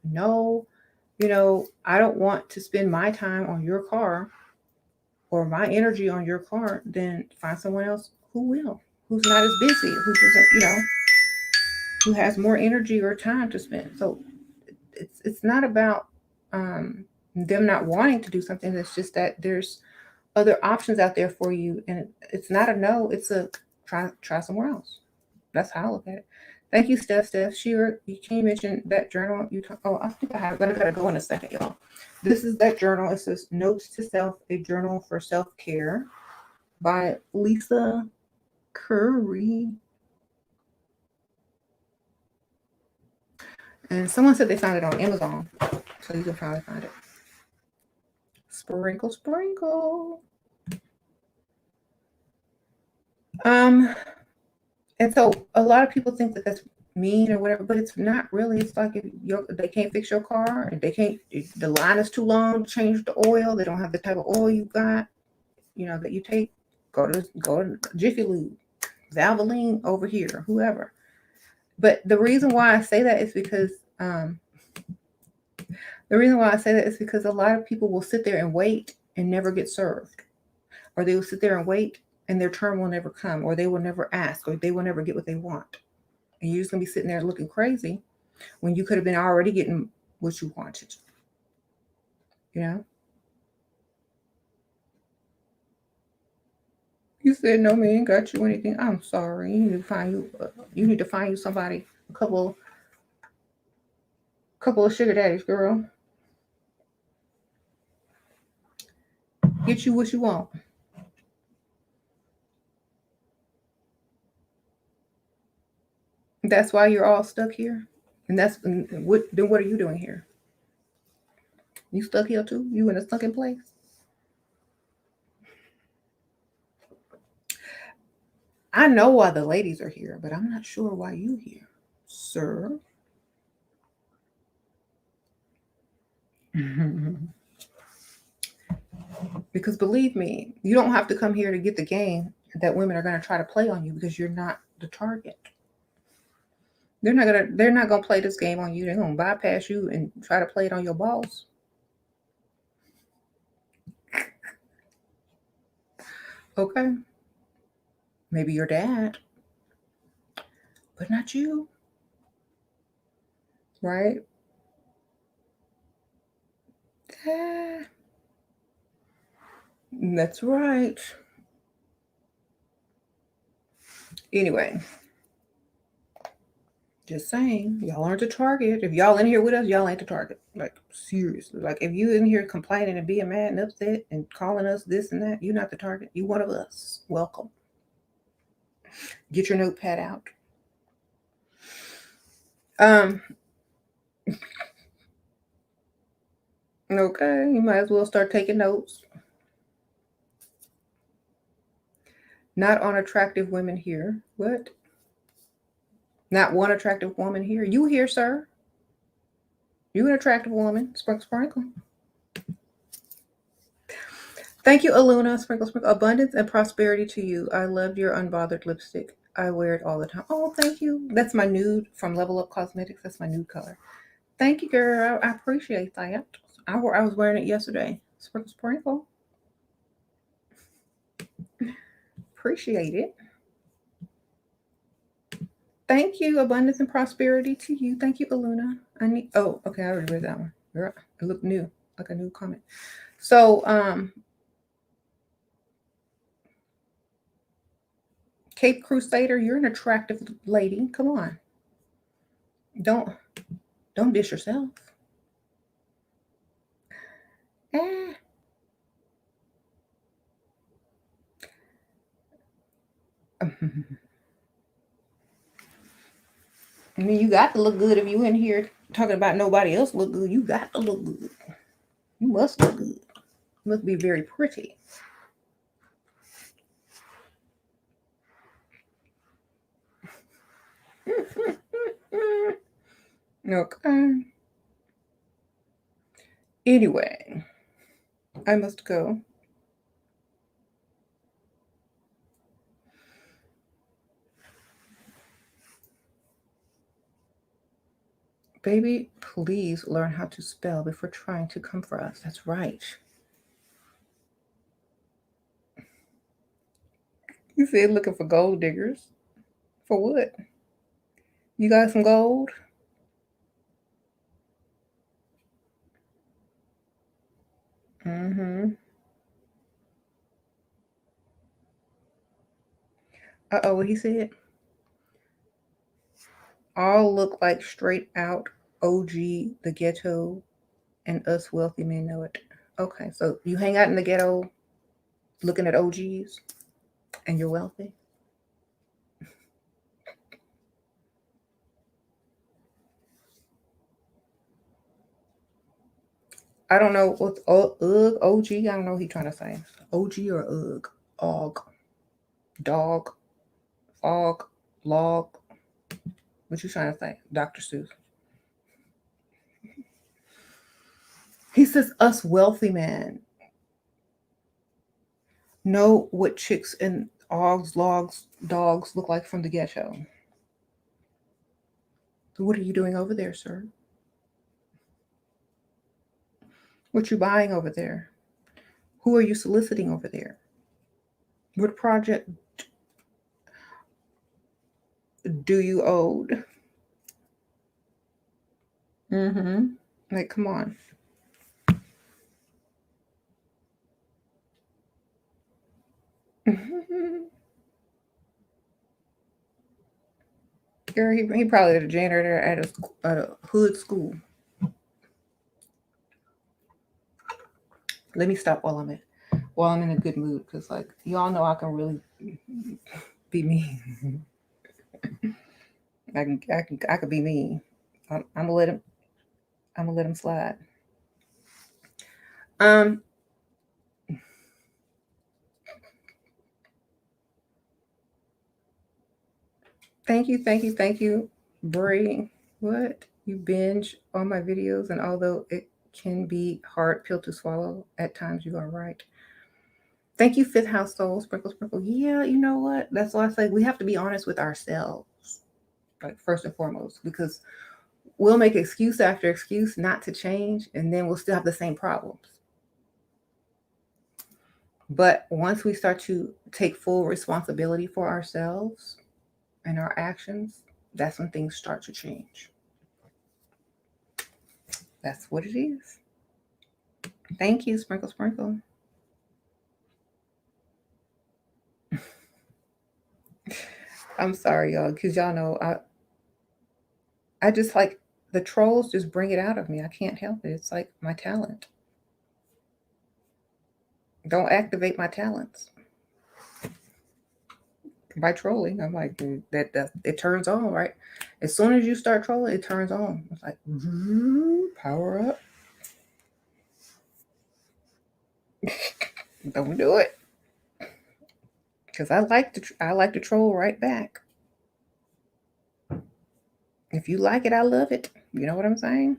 No, I don't want to spend my time on your car or my energy on your car. Then find someone else who will, who's not as busy, who doesn't, who has more energy or time to spend. So it's not about them not wanting to do something. It's just that there's other options out there for you, and it's not a no. It's a try somewhere else. That's how I look at it. Thank you, Steph. Shira, can you mention that journal you talk? Oh, I think I have, but I gotta go in a second, y'all. This is that journal. It says "Notes to Self: A Journal for Self-Care" by Lisa Curry. And someone said they found it on Amazon, so you can probably find it. Sprinkle, sprinkle. And so a lot of people think that that's mean or whatever, but it's not really. It's like if they can't fix your car, and they can't. If the line is too long to change the oil. They don't have the type of oil you got, that you take. Go to Jiffy Lube, Valvoline over here, whoever. But the reason why I say that is because a lot of people will sit there and wait and never get served, or they will sit there and wait and their turn will never come, or they will never ask, or they will never get what they want. And you're just gonna be sitting there looking crazy when you could have been already getting what you wanted. You know? You said no man got you anything. I'm sorry. You need to find you somebody, a couple of sugar daddies, girl. Get you what you want. That's why you're all stuck here. And what are you doing here? You stuck here too? You in a stuck in place? I know why the ladies are here, but I'm not sure why you here, sir. Because believe me, you don't have to come here to get the game that women are going to try to play on you, because you're not the target. They're not gonna play this game on you. They're gonna bypass you and try to play it on your boss. Okay. Maybe your dad, but not you. Right? Ah, that's right. Anyway, just saying, y'all aren't the target. If y'all in here with us, y'all ain't the target. Like, seriously. Like, if you in here complaining and being mad and upset and calling us this and that, you're not the target. You one of us. Welcome. Get your notepad out. Um, okay, you might as well start taking notes. Not unattractive women here. What? Not one attractive woman here. You here, sir? You an attractive woman. Sprinkle, sprinkle. Thank you, Aluna. Sprinkle, sprinkle. Abundance and prosperity to you. I love your unbothered lipstick. I wear it all the time. Oh, thank you. That's my nude from Level Up Cosmetics. That's my nude color. Thank you, girl. I appreciate that. I was wearing it yesterday. Sprinkle, sprinkle. Appreciate it. Thank you. Abundance and prosperity to you. Thank you, Aluna. Oh, okay. I already read that one. Girl, it looked new, like a new comment. So, Cape Crusader, you're an attractive lady. Come on. Don't dish yourself. Eh. I mean, you got to look good. If you in here talking about nobody else look good, you got to look good. You must look good. You must be very pretty. Okay. Anyway, I must go. Baby, please learn how to spell before trying to come for us. That's right. You said looking for gold diggers. For what? You got some gold? Mm-hmm. Uh-oh, what he said? All look like straight out OG, the ghetto, and us wealthy men know it. Okay, so you hang out in the ghetto looking at OGs and you're wealthy? I don't know what's OG. I don't know what he's trying to say. OG or ugh? Og. Dog. Og. Log. What you trying to say? Dr. Seuss. He says us wealthy men know what chicks and ogs, logs, dogs look like from the ghetto. What are you doing over there, sir? What you buying over there? Who are you soliciting over there? What project do you owe? Mm-hmm. Like, come on. Girl, he probably the janitor at a hood school. Let me stop while I'm in a good mood, because like y'all know I can really be mean. I can be mean. I'm gonna let him. I'm gonna let him slide. Um. Thank you, Bray. What you binge all my videos, and although it can be hard pill to swallow at times, you are right. Thank you, Fifth House Soul, Sprinkle Sprinkle. Yeah, you know what? That's why I say we have to be honest with ourselves, like first and foremost, because we'll make excuse after excuse not to change, and then we'll still have the same problems. But once we start to take full responsibility for ourselves and our actions, that's when things start to change. That's what it is. Thank you, Sprinkle Sprinkle. I'm sorry, y'all, because y'all know I just like the trolls just bring it out of me. I can't help it. It's like my talent. Don't activate my talents by trolling. I'm like that it turns on, right? As soon as you start trolling, it turns on. It's like power up. Don't do it, because I like to troll right back. If you like it, I love it. You know what I'm saying?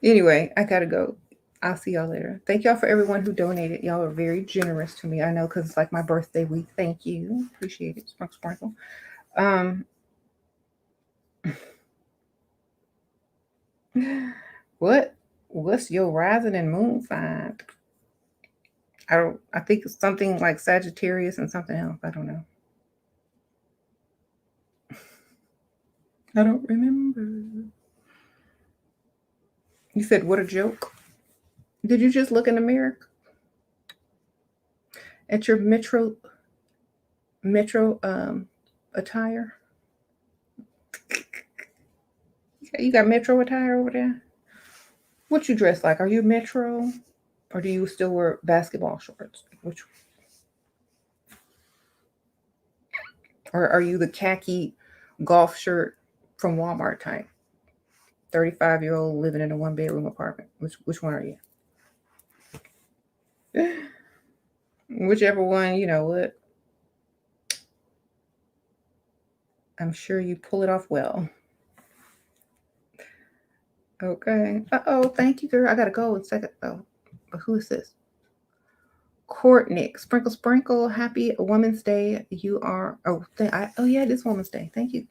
Anyway, I gotta go. I'll see y'all later. Thank y'all for everyone who donated. Y'all are very generous to me. I know, because it's like my birthday week. Thank you. Appreciate it. Sprinkle sprinkle. Um what's your rising and moon sign? I think it's something like Sagittarius and something else. I don't know. I don't remember. You said what a joke. Did you just look in the mirror at your metro attire? You got metro attire over there? What you dress like? Are you metro? Or do you still wear basketball shorts? Which, or are you the khaki golf shirt from Walmart type? 35-year-old living in a one-bedroom apartment. Which one are you? Whichever one, you know what? I'm sure you pull it off well. Okay. Uh-oh, thank you, girl. I gotta go in a second though. But who is this? Courtney. Sprinkle Sprinkle. Happy Women's Day. You are oh yeah, it is Women's Day. Thank you.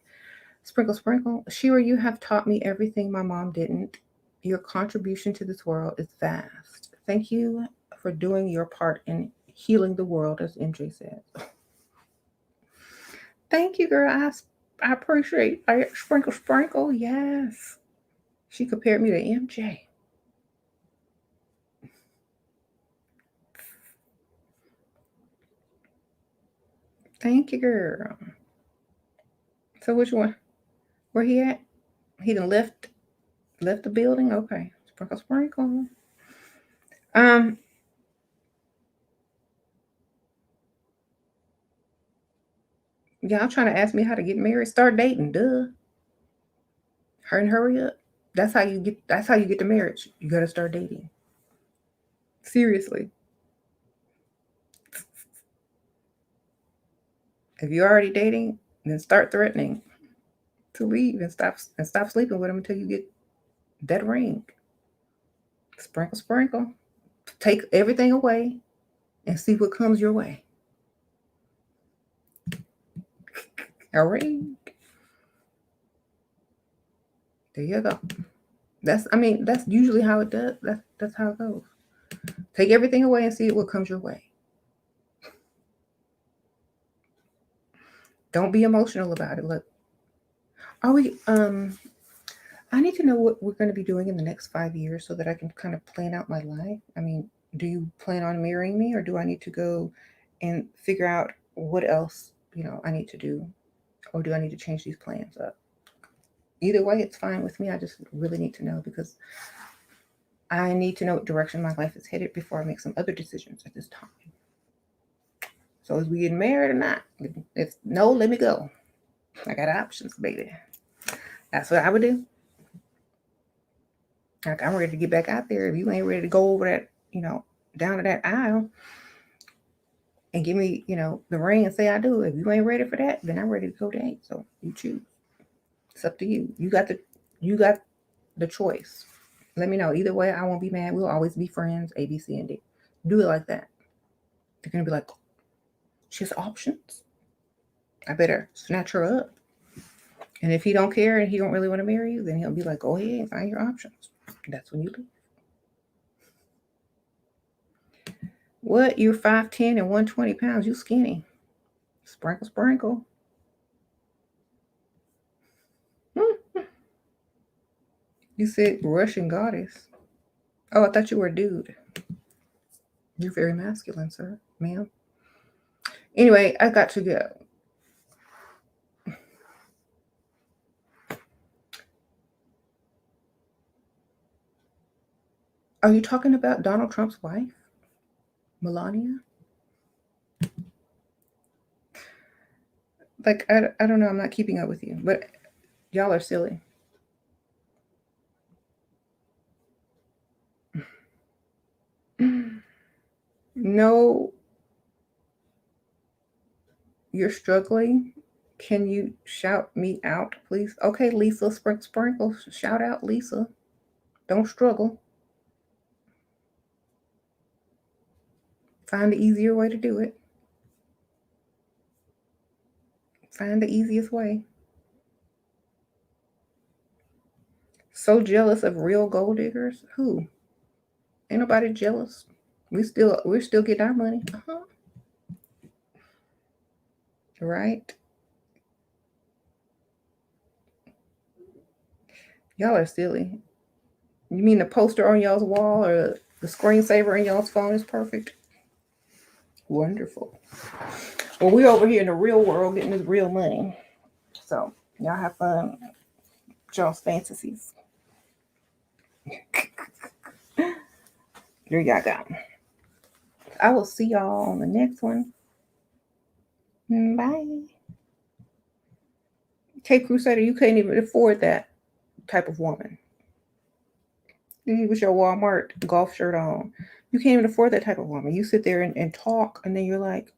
Sprinkle Sprinkle. Shira, you have taught me everything my mom didn't. Your contribution to this world is vast. Thank you for doing your part in healing the world, as MJ said. Thank you, girl. I appreciate. I sprinkle, sprinkle. Yes. She compared me to MJ. Thank you, girl. So which one? Where he at? He done left the building. Okay. Sprinkle, sprinkle. Um, y'all trying to ask me how to get married? Start dating. Duh. Hurry and hurry up. That's how you get. That's how you get to marriage. You gotta start dating. Seriously. If you're already dating, then start threatening to leave and stop sleeping with him until you get that ring. Sprinkle, sprinkle. Take everything away and see what comes your way. A ring. There you go. That's usually how it does. That's how it goes. Take everything away and see what comes your way. Don't be emotional about it. Look, are we I need to know what we're going to be doing in the next 5 years so that I can kind of plan out my life. I mean, do you plan on marrying me, or do I need to go and figure out what else, I need to do, or do I need to change these plans up? Either way, it's fine with me. I just really need to know, because I need to know what direction my life is headed before I make some other decisions at this time. So is we getting married or not? If no, let me go. I got options, baby. That's what I would do. Like, I'm ready to get back out there. If you ain't ready to go over that, down to that aisle and give me, the ring and say I do. If you ain't ready for that, then I'm ready to go date. So you choose. It's up to you. You got the choice. Let me know. Either way, I won't be mad. We'll always be friends. A, B, C, and D. Do it like that. They're gonna be like, she has options. I better snatch her up. And if he don't care and he don't really want to marry you, then he'll be like, go ahead and find your options. That's when you leave. What? You're 5'10" and 120 pounds. You skinny. Sprinkle, sprinkle. You said Russian goddess. Oh, I thought you were a dude. You're very masculine, sir, ma'am. Anyway, I got to go. Are you talking about Donald Trump's wife, Melania? Like, I don't know. I'm not keeping up with you, but y'all are silly. No, you're struggling. Can you shout me out, please? Okay, Lisa, sprinkle, sprinkle. Shout out, Lisa. Don't struggle. Find the easier way to do it. Find the easiest way. So jealous of real gold diggers? Who? Ain't nobody jealous. We're still getting our money. Right? Y'all are silly. You mean the poster on y'all's wall or the screensaver in y'all's phone is perfect? Wonderful. Well, we're over here in the real world getting this real money. So y'all have fun with y'all's fantasies. There y'all go. I will see y'all on the next one. Bye. Cape Crusader, you can't even afford that type of woman. You with your Walmart golf shirt on. You can't even afford that type of woman. You sit there and talk, and then you're like,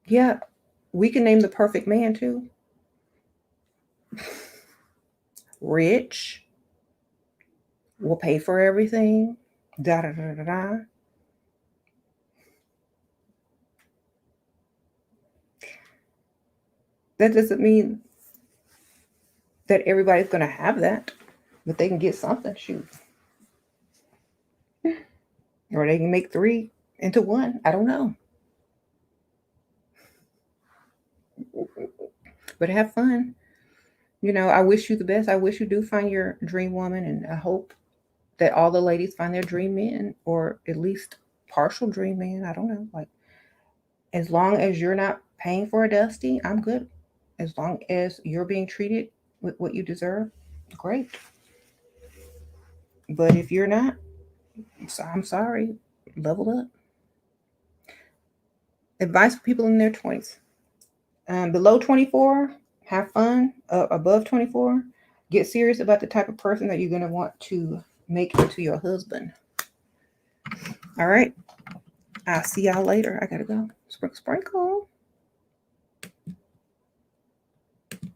yeah, we can name the perfect man too. Rich, will pay for everything. Da da da da da. That doesn't mean that everybody's gonna have that, but they can get something. Shoot, or they can make three into one. I don't know. But have fun. You know, I wish you the best. I wish you do find your dream woman, and I hope that all the ladies find their dream man, or at least partial dream man. I don't know. Like, as long as you're not paying for a dusty, I'm good. As long as you're being treated with what you deserve, great. But if you're not, so I'm sorry. Level up. Advice for people in their 20s. Below 24, have fun. Above 24, get serious about the type of person that you're going to want to make into your husband. All right. I'll see y'all later. I got to go. Sprinkle, sprinkle.